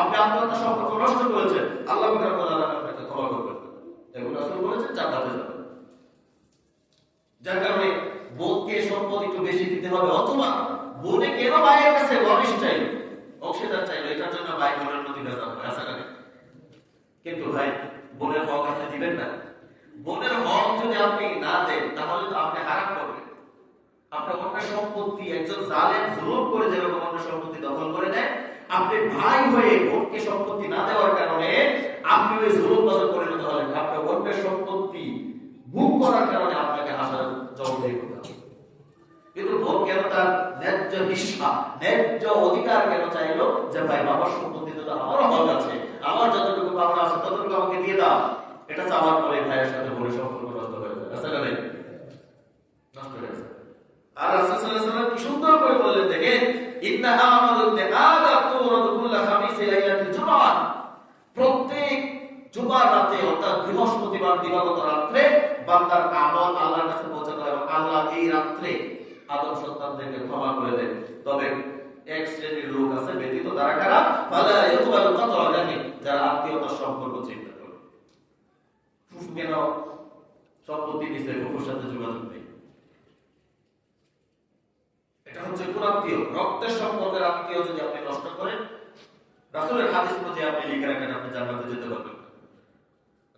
আপনি আত্মহত্যা সম্পর্ক নষ্ট করেছেন, আল্লাহ রাব্বুল আলামিন আপনাকে ক্ষমা করবেন এবং রাসূল বলেছেন জান্নাতে যাবেন। যার কারণে বোনকে সম্পদ একটু বেশি দিতে হবে, অথবা বোনে কেন ভাইয়ের কাছে ওয়ারিশ চাইল, অংশীদার চাইল, এটার জন্য ভাই বোনের প্রতি বেজার হয়, আশা করি। কিন্তু ভাই বোনের হক আপনি দিবেন না। বোনের হক যদি আপনি না দেন তাহলে তো আপনি হারাম করবেন। আপনার অন্যের সম্পত্তি একজন জালেম জুলুম করে যেরকম অন্যের সম্পত্তি দখল করে নেয়, আপনি ভাই হয়ে বোনকে সম্পত্তি না দেওয়ার কারণে আপনি ওই জুলুম বাজার পরিণত হলেন। আপনার অন্যের সম্পত্তি ভোগ করার কারণে আপনাকে হাসার জবাবদিহি করতে হবে। কিন্তু বোন কেন তার ন্যায্য হিস্সা, ন্যায্য অধিকার কেন চাইলো যে ভাই বাবার সম্পত্তি তো আমারও হক আছে, আমার যতটুকু পাওনা আছে ততটুকু আমাকে দিয়ে দাও, এটা চাওয়ার পরে ভাইয়ের সাথে বোনের সম্পর্ক নষ্ট হয়ে যায়, আচ্ছা না? নষ্ট হয়ে যায়। আর রাসূল সাল্লাল্লাহু আলাইহি ওয়াসাল্লাম কি সুন্দর করে বললেন, দেখেন ইন্নাহা আমালুন আদাব তুরাদু কুল্লা খামিসি লাইলাতিল জুমআহ, প্রত্যেক জুমার রাতে অর্থাৎ বৃহস্পতিবার দিবাগত রাতে বান্দার আমল আল্লাহর কাছে পৌঁছাতে হয় এবং আল্লাহ এই রাতে আদম সন্তানদেরকে ক্ষমা করে দেন। তবে এক শ্রেণীর লোক আছে ব্যতীত, তারা কারা? ফালা ইয়াকবালু কাতআ রাহিম, যারা আত্মীয়তার সম্পর্ক চিন্তা করে। ফুফু কেন সম্পত্তি নিছে, ফুফুর সাথে যোগাযোগ নেই, এটা হচ্ছে কুরাত্মীয়, রক্তের সম্পর্কের আত্মীয় যদি আপনি নষ্ট করেন, রাসূলের হাদিস অনুযায়ী আপনি লিখে রাখেন আপনি জান্নাতে যেতে পারবেন না।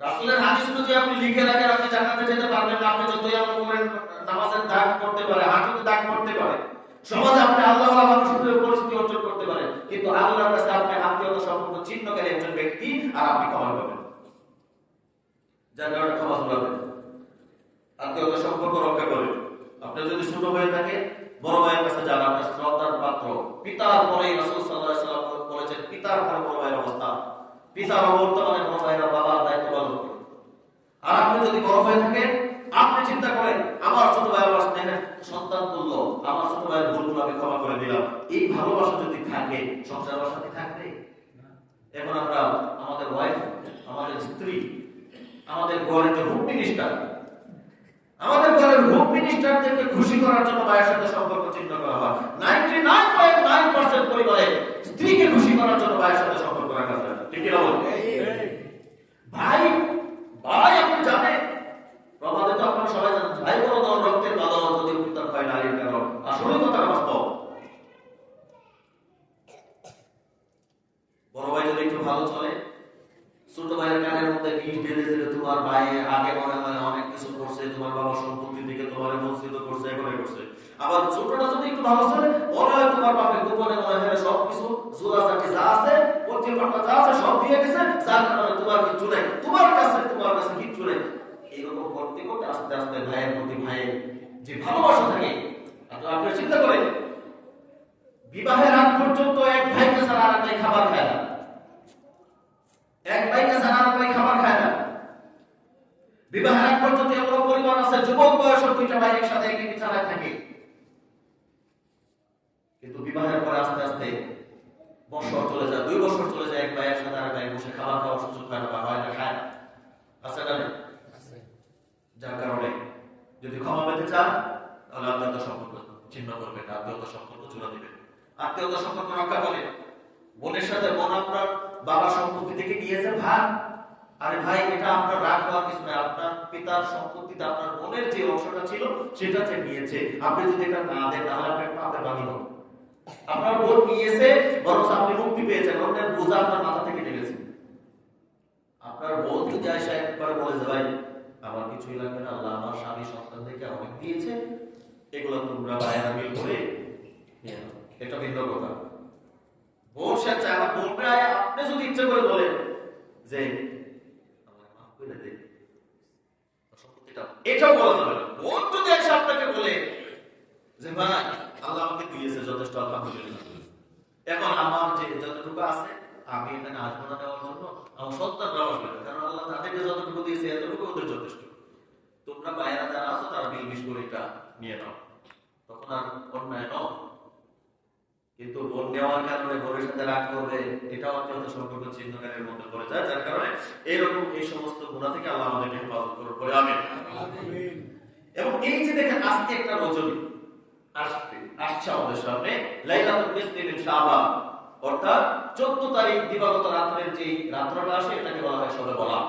রাসূলের হাদিস অনুযায়ী আপনি লিখে রাখেন আপনি জান্নাতে যেতে পারবেন না। আপনি যতই আমল করেন, নামাজের দাগ করতে পারে, হাঁটুতে দাগ করতে পারে, সমাজে আপনি আল্লাহওয়ালা মানুষ হিসেবে পরিচিতি অর্জন করতে পারেন, কিন্তু আল্লাহর কাছে আপনি আত্মীয়তা সম্পর্ক ছিন্নকারী একজন ব্যক্তি, আর আপনি ক্ষমা পাবেন। যার কারণে ক্ষমা চলাবেন, আত্মীয়তা সম্পর্ক রক্ষা করেন। আপনি যদি ছোট হয়ে থাকে, বড় ভাইয়ের কাছে যান, আপনার শ্রদ্ধার পাত্র। পিতার পরেই রাসূল সাল্লাল্লাহু আলাইহি ওয়াসাল্লাম বলেছেন, পিতার পরে বড় ভাইয়ের অবস্থা, পিতার অবর্তমানে বড় ভাইয়েরা বাবার দায়িত্ব পালন করে। আর আপনি যদি বড় হয়ে থাকেন, আপনি চিন্তা করেন আমার ছোট ভাই আমার স্নেহের সন্তান তুল্য, আমার ছোট ভাইয়ের ভুলগুলো আমি ক্ষমা করে দিলাম। এই ভালোবাসা যদি থাকে, সংসার বাসাতে থাকবে। এখন আমরা আমাদের ওয়াইফ, আমাদের স্ত্রী, আমাদের ঘরের যে হোম মিনিস্টার, আমাদের ঘরের হোম মিনিস্টারদেরকে খুশি করার জন্য ভাইয়ের সাথে সম্পর্ক চিহ্ন করা হয়। 99.9% পরিবারে স্ত্রীকে খুশি করার জন্য ভাইয়ের সাথে সম্পর্ক রাখা হয়, ঠিক না? ভাই ভাই আপনি জানেন, প্রবাদে তো আপনারা সবাই জানেন, ভাই বড় দল রক্তের বাঁধন, যদি উত্তর হয় নারীর কারণ। আসলে কথাটা বাস্তব। বড় ভাই যদি একটু ভালো চলে, ছোট ভাইয়ের কানের মধ্যে বিষ ঢেলে দিলে তোমার ভাই আগে মনে হয় অনেক কিছু করছে, তোমার বাবা সম্পত্তি থেকে তোমার বঞ্চিত করছে, এগুলো করছে। আবার ছোটটা যদি একটু ভালো চলে, মনে হয় তোমার বাপে গোপনে মনে হয় সবকিছু জোড়াজাটি যা আছে, পত্রিকা যা আছে সব দিয়ে গেছে, যার কারণে তোমার কিছু নেই, তোমার কাছে কিচ্ছু নেই। এইরকম করতে করতে আস্তে আস্তে ভাইয়ের প্রতি ভাইয়ের যে ভালোবাসা থাকে, আপনি চিন্তা করেন বিবাহের আগ পর্যন্ত এক ভাইকে ছাড়া আর এক ভাই খাবার খায় না, এক ভাইকে ছাড়া আর এক ভাই খাবার খায় না। বিবাহের আগ পর্যন্ত এমন পরিবার আছে যুবক বয়সের দুইটা ভাই একসাথে একই বিছানায় থাকে, কিন্তু বিবাহের পরে আস্তে আস্তে বছর চলে যায়, 2 বছর চলে যায়, এক ভাই একসাথে আর এক ভাই বসে খাবার খাওয়ার সুযোগ হয় না, বা হয় না, খায় না, আছে না? যার কারণে যদি ক্ষমা পেতে চান তাহলে আত্মীয়তা সম্পর্ক ছিন্ন করবেন, আত্মীয়তা সম্পর্ক জোড়া দিবেন, আত্মীয়তা সম্পর্ক রক্ষা করেন। বোনের সাথে বোন আপনার বাবার সম্পত্তি থেকে নিয়েছে ভাগ, আরে ভাই এটা আপনার রাগ হওয়ার কিছু না, আপনার পিতার সম্পত্তিতে আপনার বোনের যে অংশটা ছিল সেটা সে নিয়েছে, আপনি যদি এটা না দেন তাহলে আপনি পাপে বাদী হন। আপনার বোন নিয়েছে, বরং আপনি মুক্তি পেয়েছেন, অন্যের বোঝা আপনার মাথা থেকে নেমেছে। আপনার বোন যদি আসে একবার বলে যে ভাই আমার কিছুই লাগবে না, আল্লাহ আমার স্বামী সন্তানদেরকে অনেক দিয়েছে, এগুলো তোমরা ভাইয়েরা মিল করে নিয়ে নাও, এটা ভিন্ন কথা। বোন সাথে আমার বোনকে আপনি যদি ইচ্ছে করে বলেন যে আমার মাফ করে দে সম্পত্তিটা, এটাও বলা যাবে না। বোন যদি এসে আপনাকে বলে যে ভাই আল্লাহ আমাকে দিয়েছে যথেষ্ট, আলহামদুলিল্লাহ, এখন আমার যে যতটুকু আছে আমি এখানে আসবো না দেওয়ার জন্য, আমার সন্তানরাও আসবে না, কারণ আল্লাহ তাদেরকে যতটুকু দিয়েছে এতটুকু ওদের যথেষ্ট, তোমরা বাইরে যারা আছো তারা মিলমিশ করে এটা নিয়ে নাও, তখন আর অন্যায় নাও। কিন্তু বোন নেওয়ার কারণে বোনের সাথে রাগ করবে, এটাও অত্যন্ত সম্পর্ক ছিন্নকারীর মধ্যে পড়ে যায়। যার কারণে এরকম এই সমস্ত গুনাহ থেকে আল্লাহ আমাদেরকে হেফাজত করুন, বলে আমিন। এবং এই যে দেখেন আজকে একটা রজনী আসছে আমাদের সামনে, লাইলাতুল নিসফি মিন শাবান, অর্থাৎ 14 তারিখ দিবাগত রাত্রের যে রাত্রটা আসে এটাকে বলা হয় শবে বরাত।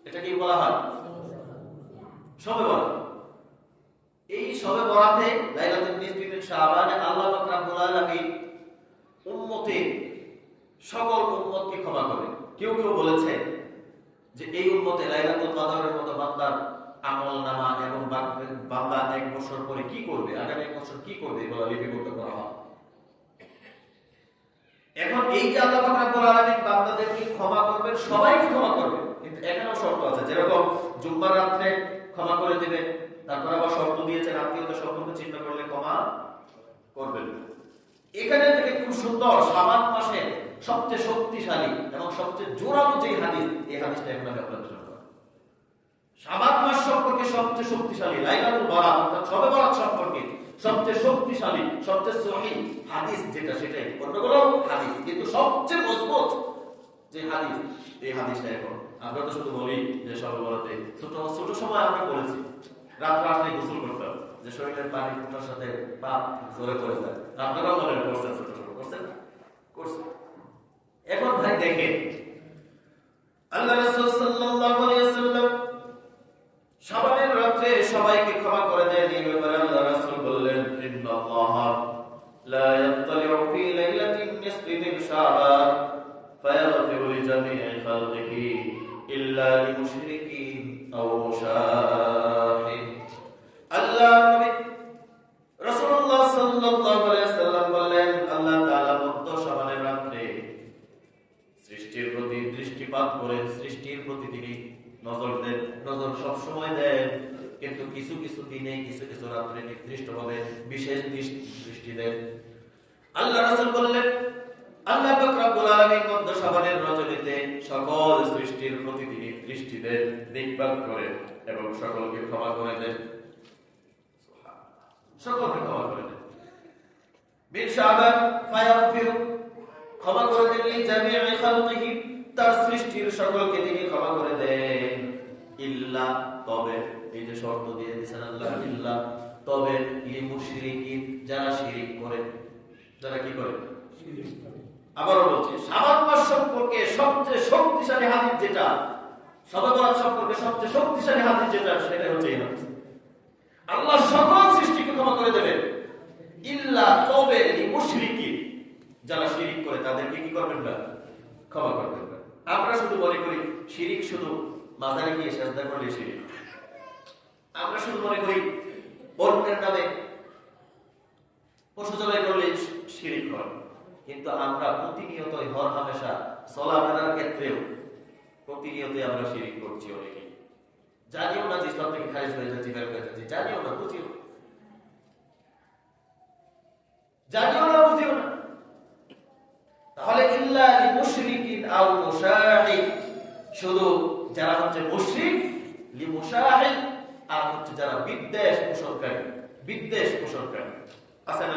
এটা কি বলা হয়? শবে বরাত। এই শবে বরাতে লাইলাতুন নিসফি মিন শাবানে আল্লাহ পাক রব্বুল আলামিন উম্মতের সকল উম্মতকে ক্ষমা করেন। কেউ কেউ বলেছে যে এই উম্মতে লাইলাতুল কদরের মতো বান্দার আমলনামা এবং বান্দা 1 বছর পরে কি করবে, আগামী 1 বছর কি করবে বলা লিপিবদ্ধ করা হয়। এখন এই যে আল্লাহ পাক রব্বুল আলামিন বান্দাদেরকে ক্ষমা করবেন, সবাইকে ক্ষমা করবেন, কিন্তু এখানেও শর্ত আছে। যেরকম জুম্মার রাতে ক্ষমা করে দিবেন, তারপর আবার শর্ত দিয়েছেন আত্মীয়তা সম্পর্ক চিহ্ন করলে ক্ষমা করবেন। এখানে থেকে খুব সুন্দর শাবান মাসে সবচেয়ে শক্তিশালী এবং সবচেয়ে জোরালো যে হাদিস, এই হাদিসটা এখন আমি আপনাদের জন্য শাবান মাস সম্পর্কে সবচেয়ে শক্তিশালী লাইলাতুল বরাত অর্থাৎ শবে বরাত সম্পর্কে সবচেয়ে শক্তিশালী সবচেয়ে সহিহ হাদিস যেটা, সেটাই অন্যগুলো হাদিস, কিন্তু সবচেয়ে মজবুত যে হাদিস, এই হাদিসটা এখন আমরা তো শুধু বলি যে শবে বরাতে ছোট সময় আমরা বলেছি রাত্রে আসলে গোসল করতে হবে, যে শরীরের পানি ফোটার সাথে পাপ জোরে পড়ে যায়। আপনারাও মনে করছেন, ছোট করছেন করছেন। এখন ভাই দেখেন আল্লাহ রাসূল সাল্লাল্লাহু আলাইহি ওয়াসাল্লাম শাবানের রাতে সবাইকে ক্ষমা করে দেন। এই ব্যাপারে আল্লাহ রাসূল বললেন, ইন্নাল্লাহ লা ইয়াত্তালিউ ফি লাইলাতিন নিসফি মিন শাবান ফায়াগফিরু লিজামি'i খালকিহি ইল্লা লিমুশরিকিন আও মুশাহিদ। আল্লাহ নবী রাসূলুল্লাহ সাল্লাল্লাহু আলাইহি ওয়াসাল্লাম বললেন, আল্লাহ তাআলা মধ্য শাবানের রাতে সৃষ্টির প্রতি দৃষ্টিপাত করেন, সৃষ্টির প্রতি তিনি নজর দেন, নজর সব সময় দেন, কিন্তু কিছু কিছু দিনে কিছু কিছু রাত্রে নির্দিষ্টভাবে বিশেষ দৃষ্টি দেন। আল্লাহ রাসূল বললেন, আল্লাহ পাক রব্বুল আলামিন মধ্য শাবানের রজনীতে সকল সৃষ্টির প্রতি তিনি দৃষ্টি দেন, দৃষ্টিপাত করেন এবং সকলকে ক্ষমা করে দেন, সকলকে ক্ষমা করে দেন। মিন শাবান ফায়াগফিরু, ক্ষমা করে দেন লিজামি'i খালকিহি, তার সৃষ্টির সকলকে তিনি ক্ষমা করে দেন, ইল্লা, তবে, এই যে শর্ত দিয়ে দিয়েছেন আল্লাহ, ইল্লা, তবে, লিমুশরিকিন, যারা শিরক করে, যারা কি করে শিরক করে। আবারও বলছি, শাবান মাস সম্পর্কে সবচেয়ে শক্তিশালী হাদিস যেটা, শবে বরাত সম্পর্কে সবচেয়ে শক্তিশালী হাদিস যেটা, সেটা হচ্ছে এই হাদিস। আল্লাহ সকল সৃষ্টিকে ক্ষমা করে দেবেন, ইল্লা, তবে, লিমুশরিকিন, যারা শিরক করে তাদেরকে কি করবেন না, ক্ষমা করবেন না। আমরা শুধু মনে করি শিরক শুধু মাজারে গিয়ে সেজদা করলে শিরক, আমরা শুধু মনে করি অন্যের নামে পশু জবাই করলে শিরক হয়, কিন্তু আমরা প্রতিনিয়তই হর হামেশা চলাফেরার ক্ষেত্রেও প্রতিনিয়তই আমরা শিরক করছি। অনেকে জানিও না যে ইসলাম থেকে খারিজ হয়ে যাচ্ছে, বের হয়ে যাচ্ছে, জানিও না, বুঝিও না, জানিও না, বুঝিও না। তাহলে ইল্লা লিমুশরিকিন আও মুশাহিদ, শুধু যারা হচ্ছে মুশরিক, লিমুশাহিদ, আর হচ্ছে যারা বিদ্বেষ পোষণকারী, বিদ্বেষ পোষণকারী আছে না?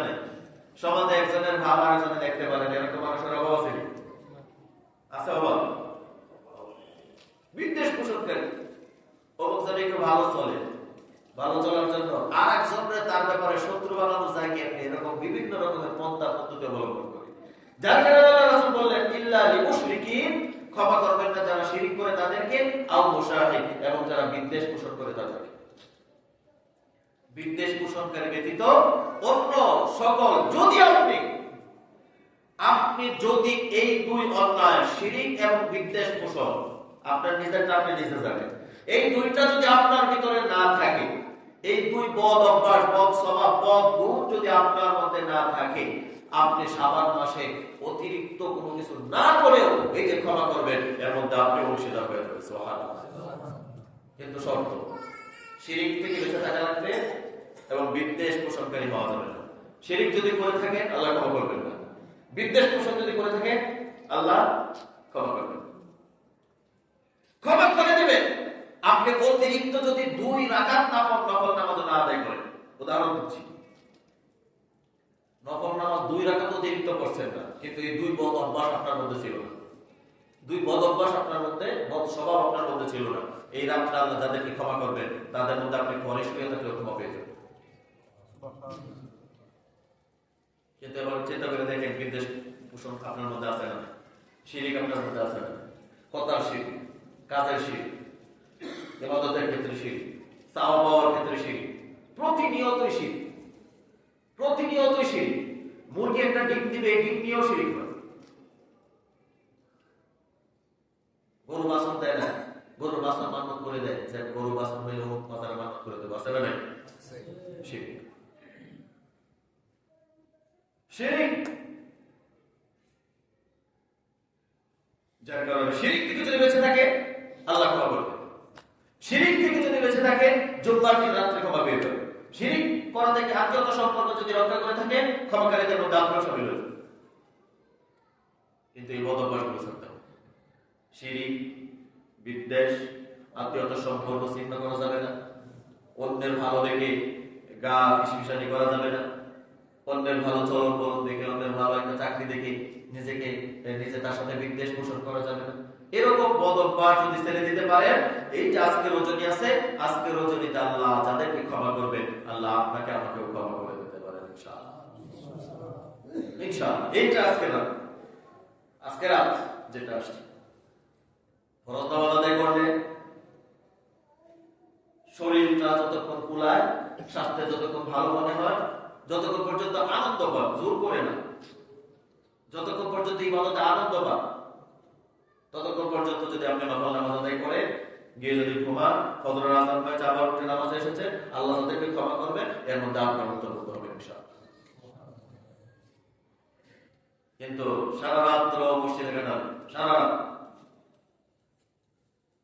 সমাজে একজনের ভাব আরেকজনের দেখতে পারেন, এরকম মানুষের অভাব আছে? আছে অভাব? বিদ্বেষ পোষণকারী, অবস্থাটা একটু ভালো চলে, ভালো চলার জন্য আর একজনের তার ব্যাপারে শত্রু বানানো যায় কি, এরকম বিভিন্ন রকমের পন্থা পদ্ধতি অবলম্বন করে। যার কারণে আল্লাহ রাসূল বললেন, ইল্লা লিমুশরিকিন, ক্ষমা করবেন না যারা শিরক করে তাদেরকে, আও মুশাহিদ, এবং যারা বিদ্বেষ পোষণ করে তাদেরকে। বিদ্বেষ পোষণকারী ব্যতীত অন্য সকল, যদি আপনি যদি এই দুই অন্যায়, শিরক এবং বিদ্বেষ পোষণ, আপনার নিজেরটা আপনি নিজে জানেন, এই দুইটা যদি আপনার ভিতরে না থাকে, এই দুই বদ অভ্যাস, বদ স্বভাব, বদ গুণ যদি আপনার মধ্যে না থাকে, আপনি শাবান মাসে অতিরিক্ত কোনো কিছু না করেও এই যে ক্ষমা করবেন, এর মধ্যে আপনি অংশীদার হয়ে যাবেন। সুবহানাল্লাহ। কিন্তু শর্ত, শিরক থেকে বেঁচে থাকা লাগবে এবং বিদ্বেষ পোষণকারী হওয়া যাবে না। শিরক যদি করে থাকেন আল্লাহ ক্ষমা করবেন না, বিদ্বেষ পোষণ যদি করে থাকেন আল্লাহ ক্ষমা করবেন, ক্ষমা করে দেবেন। আপনি অতিরিক্ত যদি 2 রাকাত নফল নামাজ না আদায় করেন, উদাহরণ দিচ্ছি, নফল নামাজ 2 রাকাত অতিরিক্ত করছেন না, কিন্তু এই 2 বদ অভ্যাস আপনার মধ্যে ছিল না, 2 বদ অভ্যাস আপনার মধ্যে, বদ স্বভাব আপনার মধ্যে ছিল না, এই রাতটা আল্লাহ যাদেরকে ক্ষমা করবেন তাদের মধ্যে আপনি ঘনিষ্ঠ হয়ে থাকলে ক্ষমা পেয়ে যাবেন। কিন্তু এবার চিন্তা করে দেখেন, বিদ্বেষ কুসংস্কার আপনার মধ্যে আছে না? শিরিক আপনার মধ্যে আছে না? কথার শিরিক, কাজের শিরিক, ইবাদতের ক্ষেত্রে শিরিক, চাওয়া পাওয়ার ক্ষেত্রে শিরিক, প্রতিনিয়তই শিরিক, প্রতিনিয়তই শিরিক। মুরগি একটা ডিম দিবে, এই ডিম নিয়েও শিরিক হয়। গরু বাছুর দেয় না, গরুর বাছুর মান্নত করে দেয় যে গরু বাছুর হইলে অমুক মাজারে মান্নত করে দেবো, আছে না নাই? শিরিক, শিরিক। যার কারণে শিরিক থেকে যদি বেঁচে থাকে আল্লাহ ক্ষমা করবে, শিরিক থেকে যদি বেঁচে থাকে জুম্মার দিন রাত্রে ক্ষমা পেয়ে যাবে। শিরিক করা থেকে আত্মীয়তা সম্পর্ক যদি রক্ষা করে থাকে ক্ষমাকারীদের মধ্যে আপনার সামিল হয়ে যাবে। কিন্তু এই বদভ্যাসগুলো ছাড়তে হবে। শিরিক, বিদ্বেষ, আত্মীয়তা সম্পর্ক ছিন্ন করা যাবে না। অন্যের ভালো দেখে গা ফিসফিসানি করা যাবে না। অন্যের ভালো চলন বলন দেখে, অন্যের ভালো একটা চাকরি দেখে নিজে তার সাথে বিদ্বেষ পোষণ করা যাবে না। এরকম বদভ্যাস যদি ছেড়ে দিতে পারে, এই যে আজকের রজনী আছে, আজকের রজনীতে আল্লাহ যাদেরকে ক্ষমা করবেন আল্লাহ আপনাকে আমাকেও ক্ষমা করে দিতে পারেন ইনশাআল্লাহ, ইনশাআল্লাহ। এইটা আজকের রাত যেটা আসছে, ফরজ নামাজ আদায় করলে শরীরটা যতক্ষণ কুলায়, স্বাস্থ্যে যতক্ষণ ভালো মনে হয়, যতক্ষণ পর্যন্ত আনন্দ পান, জোর করে না, যতক্ষণ পর্যন্ত ইবাদতে আনন্দ পান ততক্ষণ পর্যন্ত যদি আপনি নফল নামাজ আদায় করে গিয়ে যদি ঘুমান, ফজরের আযান হয়েছে আবার উঠে নামাজে এসেছে, আল্লাহ তাদেরকে ক্ষমা করবেন, এর মধ্যে আপনার অন্তর্ভুক্ত হবে ইনশাআল্লাহ। কিন্তু সারা রাত্র মসজিদে কাটান, সারা রাত,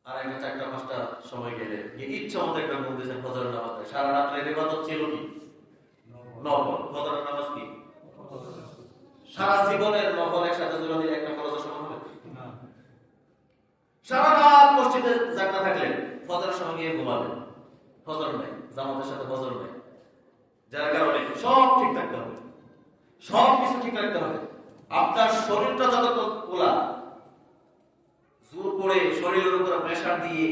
আর একটা 4টা-5টা সময় গেলে ইচ্ছা মতো একটা ঘুম দিয়েছেন ফজরের নামাজে, সারা রাত্রের ইবাদত ছিল কি নফল, ফজরের নামাজ কি সারা জীবনের নফল একসাথে জোড়া দিলে একটা ফরজের সমান হবে না। সারা রাত মসজিদে জাগনা থাকলেন, ফজরের সময় গিয়ে ঘুমাবেন, ফজর নাই, জামাতের সাথে ফজর নাই, যার কারণে সব ঠিক থাকতে হবে, সব কিছু ঠিক রাখতে হবে। আপনার শরীরটা যতক্ষণ খোলা, জোর করে শরীরের উপর প্রেসার দিয়ে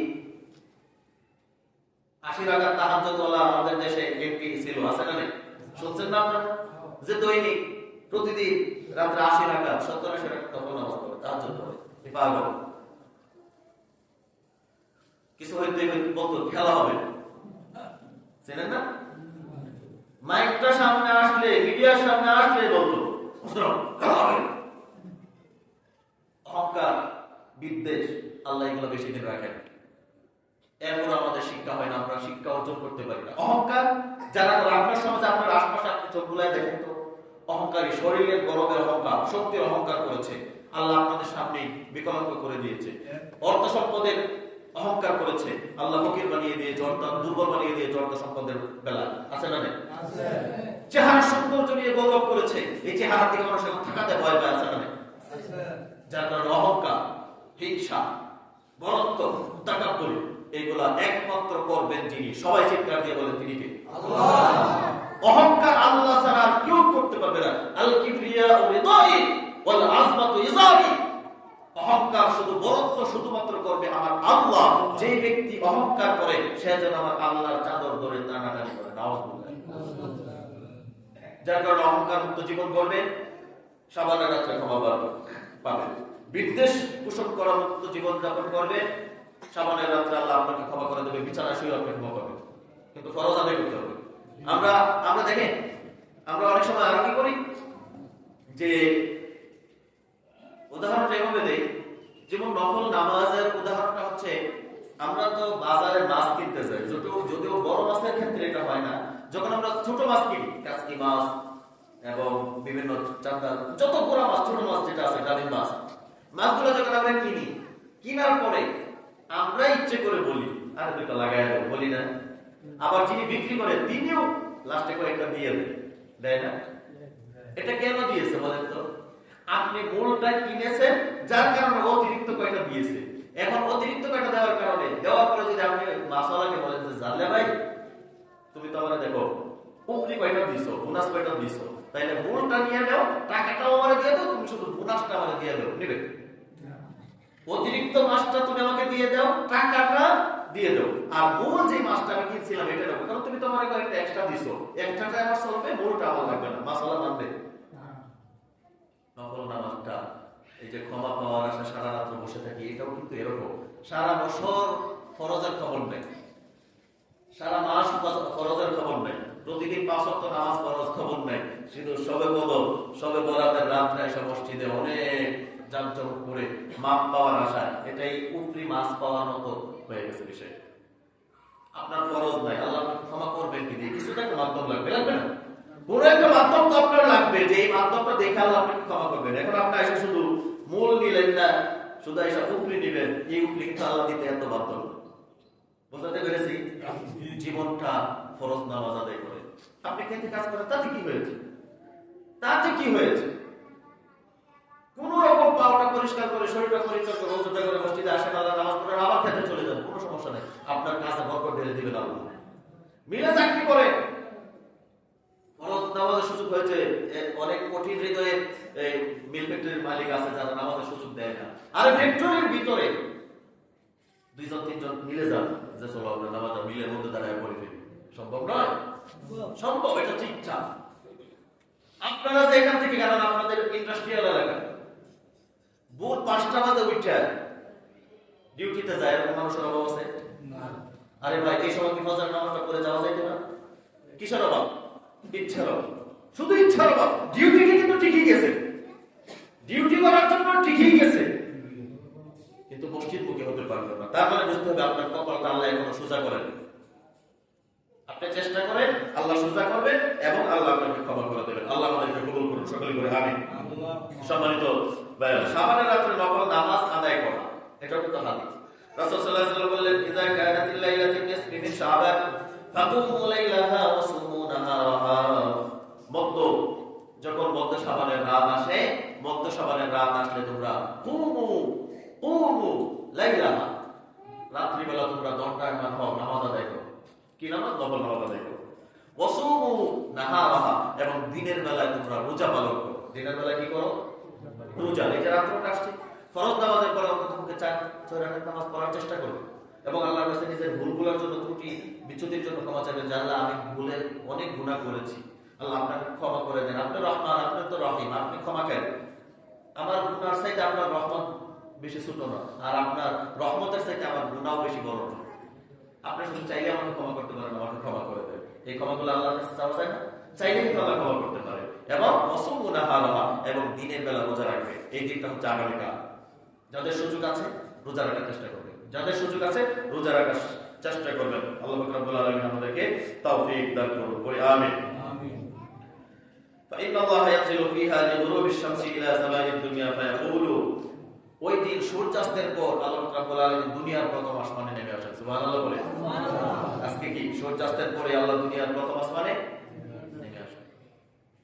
80 রাকাত তাহাজ্জুদ ওয়ালা আমাদের দেশে একটি ছিল, আছে না? শুনছেন না আপনারা যে দৈনিক প্রতিদিন রাত্রে 80 রাকাত 70-80 রাকাত নফল নামাজ পড়ে, তাহাজ্জুদ পড়ে, পাগল। কিছু হইতে বলতো খেলা হবে, চেনেন না? মাইকটা সামনে আসলে, মিডিয়ার সামনে আসলে বলতো খেলা হবে। অহংকার, বিদ্বেষ, আল্লাহ এগুলো বেশি দিন রাখেন। এরপর আমাদের শিক্ষা হয় না, আমরা শিক্ষা অর্জন করতে পারি না। অহংকার যারা করে, আপনার সমাজে আপনার আশপাশে আপনি চোখ বুলায় দেখেন তো, অহংকারী, শরীরের গরমের অহংকার, শক্তির অহংকার করেছে, আল্লাহ আপনাদের সামনে বিকলাঙ্গ করে দিয়েছে। অর্থ সম্পদের অহংকার করেছে, আল্লাহ ফকির বানিয়ে দিয়েছে, অর্থাৎ দুর্বল বানিয়ে দিয়েছে অর্থ সম্পদের বেলা, আছে না? চেহারা সৌন্দর্য নিয়ে গৌরব করেছে, এই চেহারা থেকে মানুষ এখন থাকাতে ভয় পায়, আছে না? যার কারণে অহংকার, হিংসা, বরত্ব, তাকাব্বুর, এগুলা একমাত্র করবেন যিনি, সবাই চিৎকার দিয়ে বলেন তিনি কে? আল্লাহ। অহংকার আল্লাহ ছাড়া আর কেউ করতে পারবে না। আল কিবরিয়া রিদাই ওয়াল আযমাতু ইজারি, অহংকার শুধু বরত্ব শুধুমাত্র করবে আমার আল্লাহ। যে ব্যক্তি অহংকার করে সে যেন আমার আল্লাহর চাদর ধরে টানাটানি করে, নাউযুবিল্লাহ। যার কারণে অহংকার মুক্ত জীবন করবে, সাবানের রাত্রে ক্ষমা পাবে। বিদ্বেষ পোষণ করা মুক্ত জীবন যাপন করবে, সাবানের রাত্রে আল্লাহ আপনাকে ক্ষমা করে দেবে, বিছানা শুয়ে আপনি ক্ষমা পাবেন। কিন্তু ফরজ আদায় করতে হবে। আমরা দেখেন, আমরা অনেক সময় আর কি করি, যে উদাহরণটা এভাবে দেই, যেমন নফল নামাজের উদাহরণটা হচ্ছে, আমরা তো বাজারে মাছ কিনতে যাই, যদিও বড় মাছের ক্ষেত্রে এটা হয় না, যখন আমরা ছোট মাছ কিনি, কাচকি মাছ এবং বিভিন্ন চান্দা, যত বড় মাছ, ছোট মাছ যেটা আছে, ডালিম মাছ, মাছগুলো যখন আমরা কিনি, কিনার পরে আমরা ইচ্ছে করে বলি আরে দুটো লাগাই দেবো, বলি না? আবার যিনি বিক্রি করে তিনিও লাস্টে কয়েকটা দিয়ে দেয় না? এটা কেন দিয়েছে বলেন তো? আপনি মূলটা কিনেছেন, যার কারণে অতিরিক্ত কয়টা দিয়েছে। এখন অতিরিক্ত কয়টা দেওয়ার কারণে, দেওয়ার পরে যদি আপনি মাছওয়ালাকে বলেন যে জানলে ভাই তুমি তো আমার দেখো উপরি কয়টা দিছো, বোনাস কয়টা দিছো, তাইলে মূলটা নিয়ে নাও, টাকাটাও আমার দিয়ে দাও, তুমি শুধু বোনাসটা আমার দিয়ে দাও, নিবে? অতিরিক্ত মাছটা তুমি আমাকে দিয়ে দাও, টাকাটা দিয়ে দাও, আর মূল যে মাছটা আমি কিনছিলাম এটা নেবো, কারণ তুমি তো আমার কয়েকটা এক্সট্রা দিছো, এক্সট্রাটা আমার চলবে, মূলটা আমার লাগবে না, মাছওয়ালা মানবে? নফল নামাজটা, এই যে ক্ষমা পাওয়ার আশা সারা রাত্র বসে থাকি, এটাও কিন্তু এরকম। সারা বছর ফরজের খবর নেই, সারা মাস ফরজের খবর নেই, প্রতিদিন 5 ওয়াক্ত নামাজ ফরজ খবর নেই, শুধু সবে কদর সবে বরাতের রাত্রে এসে মসজিদে অনেক জামজমক করে মাপ পাওয়ার আশা, এটাই উপরি মাছ পাওয়ার মতো হয়ে গেছে বিষয়। আপনার ফরজ নাই, আল্লাহ আপনাকে ক্ষমা করবেন কি দিয়ে? কিছু তো একটা মাধ্যম লাগবে, লাগবে না? কোন একটা মাধ্যম তো আপনার লাগবে, যে এই মাধ্যমটা দেখে আল্লাহ আপনাকে ক্ষমা করবেন। এখন আপনি এসে শুধু মূল নিলেন না, শুধু এসে উপরি নিবেন, এই উপরি কিন্তু আল্লাহ দিতে এত বাধ্য। বুঝতে পেরেছি? জীবনটা ফরজ নামাজ আদায় করে আপনি খেতে কাজ করেন, তাতে কি হয়েছে? তাতে কি হয়েছে? কোন রকম পাওয়াটা পরিষ্কার করে, শরীরটা পরিষ্কার করে, রোজা করে মসজিদে আসেন, আল্লাহ নামাজ পড়েন, আবার খেতে চলে যান, কোনো সমস্যা নেই। আপনার কাছে বরকত ঢেলে দিবেন আল্লাহ। মিলে চাকরি করে ফরজ নামাজের সুযোগ হয়েছে, অনেক কঠিন হৃদয়ের মিল ফ্যাক্টরির মালিক আছে যারা নামাজের সুযোগ দেয় না। আর ফ্যাক্টরির ভিতরে 2-3 জন মিলে যান, যে চলো আমরা নামাজটা মিলের মধ্যে দাঁড়ায় পড়ে ফেলি। সম্ভব নয়? সম্ভব, এটা ঠিক ইচ্ছা। আপনারা যে এখান থেকে গেলেন, আপনাদের ইন্ডাস্ট্রিয়াল এলাকা, ভোর 5টা বাজে উঠে ডিউটিতে যায়, এরকম মানুষের অভাব আছে? আরে ভাই, এই সময় কি ফজর নামাজটা পড়ে যাওয়া যাইতে না? কিসের অভাব? ইচ্ছার অভাব, শুধু ইচ্ছার অভাব। ডিউটিটি কিন্তু ঠিকই গেছে, ডিউটি করার জন্য ঠিকই গেছে, কিন্তু মসজিদ মুখে হতে পারবে না। তার মানে বুঝতে হবে আপনার কপালটা আল্লাহ এখনো সোজা করেন। আপনি চেষ্টা করেন, আল্লাহ সোজা করবেন এবং আল্লাহ আপনাকে ক্ষমা করে দেবেন। আল্লাহ আমাদেরকে কবুল করুন, সকলে করে আমিন। সম্মানিত ভাইরা, শাবানের রাতে নফল নামাজ আদায় করা, এটাও কিন্তু হাদিস। রাসূল সাল্লাল্লাহু আলাইহি ওয়াসাল্লাম বললেন, ইযা কানাতিল লাইলাতুন নিসফি মিন শাবান ফাকুমু লাইলাহা ওয়া সুমু নাহারাহা। যখন মধ্য শাবানের রাত আসে, মধ্য শাবানের রাত আসলে তোমরা কুমু লাইলাহা, রাত্রিবেলা তোমরা দণ্ডায়মান হও, নামাজ আদায় করো। কি নামাজ? নফল নামাজ আদায় করো। ওয়াসুমু নাহারাহা, এবং দিনের বেলায় তোমরা রোজা পালন করো। দিনের বেলায় কি করো? রোজা। এই যে রাত্রটা আসছে, ফরজ নামাজের পরে অন্ততপক্ষে 4 রাকাত নামাজ পড়ার চেষ্টা করবে এবং আল্লাহর কাছে নিজের ভুলগুলোর জন্য, ত্রুটি বিচ্যুতির জন্য ক্ষমা চাইবেন, যে আল্লাহ আমি ভুলে অনেক গুনাহ করেছি, আল্লাহ আপনাকে ক্ষমা করে দেন। আপনি রহমান, আপনি তো রহিম, আপনি ক্ষমাকারী। আমার গুনার চাইতে আপনার রহমত বেশি ছোট না, আর আপনার রহমতের চাইতে আমার গুনাহ বেশি বড় না। আপনি শুধু চাইলে আমাকে ক্ষমা করতে পারেন, আমাকে ক্ষমা করে দেন। এই ক্ষমাগুলো আল্লাহর কাছে চাওয়া যায় না? চাইলে কিন্তু আল্লাহ ক্ষমা করতে পারে। এবং অসম্ভব নাহারাহা, এবং দিনের বেলা রোজা রাখবে। এই দিনটা হচ্ছে আগামীকাল। যাদের সুযোগ আছে রোজা রাখার চেষ্টা করবেন, যাদের সুযোগ আছে রোজা রাখার চেষ্টা করবেন। আল্লাহ পাক রব্বুল আলামিন আমাদেরকে তৌফিক দান করুন, বলি আমিন। فإن الله ينزل فيها لغروب الشمس إلى سماء الدنيا فيقول, ওই দিন সূর্যাস্তের পর আল্লাহ রাব্বুল আলামিন দুনিয়ার প্রথম আসমানে নেমে আসেন। সুবহানাল্লাহ বলে। আজকে কি সূর্যাস্তের পরে আল্লাহ দুনিয়ার প্রথম আসমানে নেমে আসেন?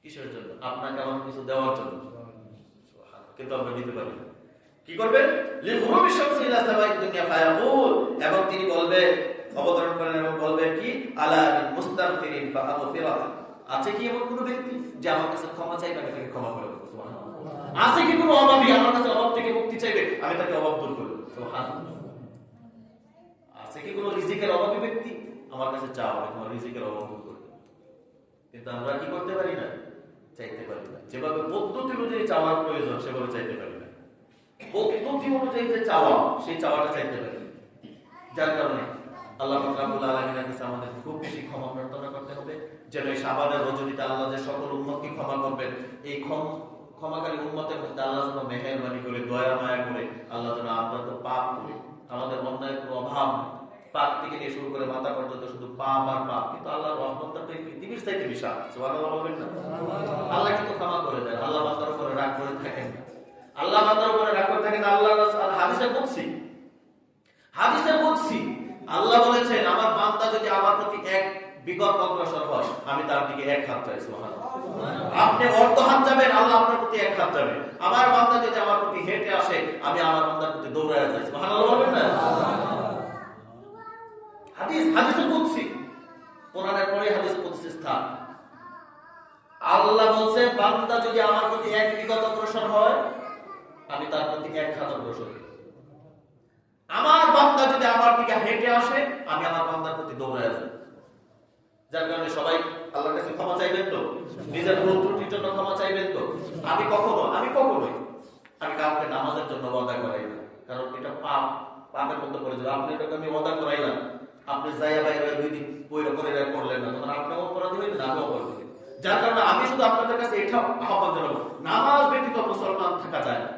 কিসের জন্য? আপনাকে আমাকে কিছু দেওয়ার জন্য। সুবহানাল্লাহ, কিন্তু আমরা দিতে পারি না। কি করবেন? লিগুরুবি শামসি ইলা সামাই দুনিয়া ফায়াকুল, এবং তিনি বলবেন, অবতরণ করেন এবং বলবেন কি, আলা মিন মুস্তাগফিরিন ফাআগফিরা, আছে কি এমন কোন ব্যক্তি যে আমার কাছে ক্ষমা চাইবে, আমি তাকে ক্ষমা করে দেব? সুবহানাল্লাহ। আছে কি কোনো অভাবী আমার কাছে অভাব থেকে মুক্তি চাইবে, আমি তাকে অভাব দূর করে দেব? সুবহানাল্লাহ। আছে কি কোনো রিজিকের অভাবী ব্যক্তি, আমার কাছে চাও, আমি তোমার রিজিকের অভাব দূর করে দেব? কিন্তু আমরা কি করতে পারি না? চাইতে পারি না। যেভাবে পদ্ধতি অনুযায়ী চাওয়ার প্রয়োজন সেভাবে চাইতে পারি না। পদ্ধতি অনুযায়ী যে চাওয়া, সেই চাওয়াটা চাইতে পারি। যার কারণে আল্লাহ রাব্বুল আলামিনের কাছে আমাদের খুব বেশি ক্ষমা প্রার্থনা করতে হবে, যেন এই শাবানের রজনীতে আল্লাহ যে সকল উম্মতকে ক্ষমা করবেন, এই ক্ষমাকারী উম্মতের মধ্যে আল্লাহ যেন মেহেরবানি করে, দয়া মায়া করে, আল্লাহ যেন আমরা তো পাপ করি, আমাদের অন্যায় কোনো অভাব, পাপ থেকে নিয়ে শুরু করে মাথা পর্যন্ত শুধু পাপ আর পাপ, কিন্তু আল্লাহর রহমতটা তো এই পৃথিবীর চাইতে বিশাল। সুবহানাল্লাহ বলবেন না? আল্লাহ কিন্তু ক্ষমা করে দেন, আল্লাহ বান্দার উপরে রাগ করে থাকেন না। আল্লাহ বান্দার উপরে রাগ করে থাকেন। আল্লাহ হাদিসে কুদসি আল্লাহ বলেছেন, আমার বান্দা যদি আমার প্রতি এক বিগত অগ্রসর হয়, আমি তার দিকে 1 হাত চাই। সুবহানাল্লাহ। আপনি অর্ধ হাত যাবেন, আল্লাহ আপনার প্রতি 1 হাত যাবে। আমার বান্দা যদি আমার প্রতি হেঁটে আসে, আমি আমার বান্দার প্রতি দৌড়ায় যাই। সুবহানাল্লাহ বলবেন না? হাদিসে কুদসি, কোরআনের পরে হাদিসে কুদসি স্থান। আল্লাহ বলছে, বান্দা যদি আমার প্রতি 1 বিগত অগ্রসর হয়, আমি তার প্রতি 1 হাত অগ্রসর হই। আমার বান্দা যদি আমার দিকে হেঁটে আসে, আমি আমার বান্দার প্রতি দৌড়ায় যাই। যার কারণে সবাই আল্লাহর কাছে ক্ষমা চাইবেন তো, নিজের ভুল ত্রুটির জন্য ক্ষমা চাইবেন তো। আমি কখনোই আমি কাউকে নামাজের জন্য ওয়াদা করাই না, কারণ এটা পাপের মধ্যে পড়ে যাবে। আপনি এটাকে আমি ওয়াদা করাইলাম, আপনি যাইয়া বাইরে 2 দিন বইরা করে করলেন না, তখন আপনি অপরাধী হইলেন, আমি অপরাধী হইলেন। যার কারণে আমি শুধু আপনাদের কাছে এটা আহ্বান জানাবো, নামাজ ব্যতীত মুসলমান থাকা যায় না।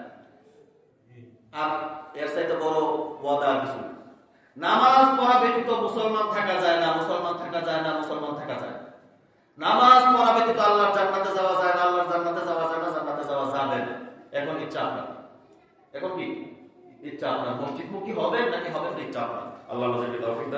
আর এর চাইতে বড় ওয়াদা কিছু না। নামাজ পড়া ব্যতীত মুসলমান থাকা যায় না, মুসলমান থাকা যায় না, মুসলমান থাকা যায় না। নামাজ পড়া ব্যতীত আল্লাহর জান্নাতে যাওয়া যায় না, আল্লাহর জান্নাতে যাওয়া যায় না, জান্নাতে যাওয়া যাবে না। এখন ইচ্ছা আপনার, এখন কি ইচ্ছা আপনার, মসজিদমুখী হবেন নাকি হবেন না, ইচ্ছা আপনার। আল্লাহ আমাদেরকে তৌফিক দান।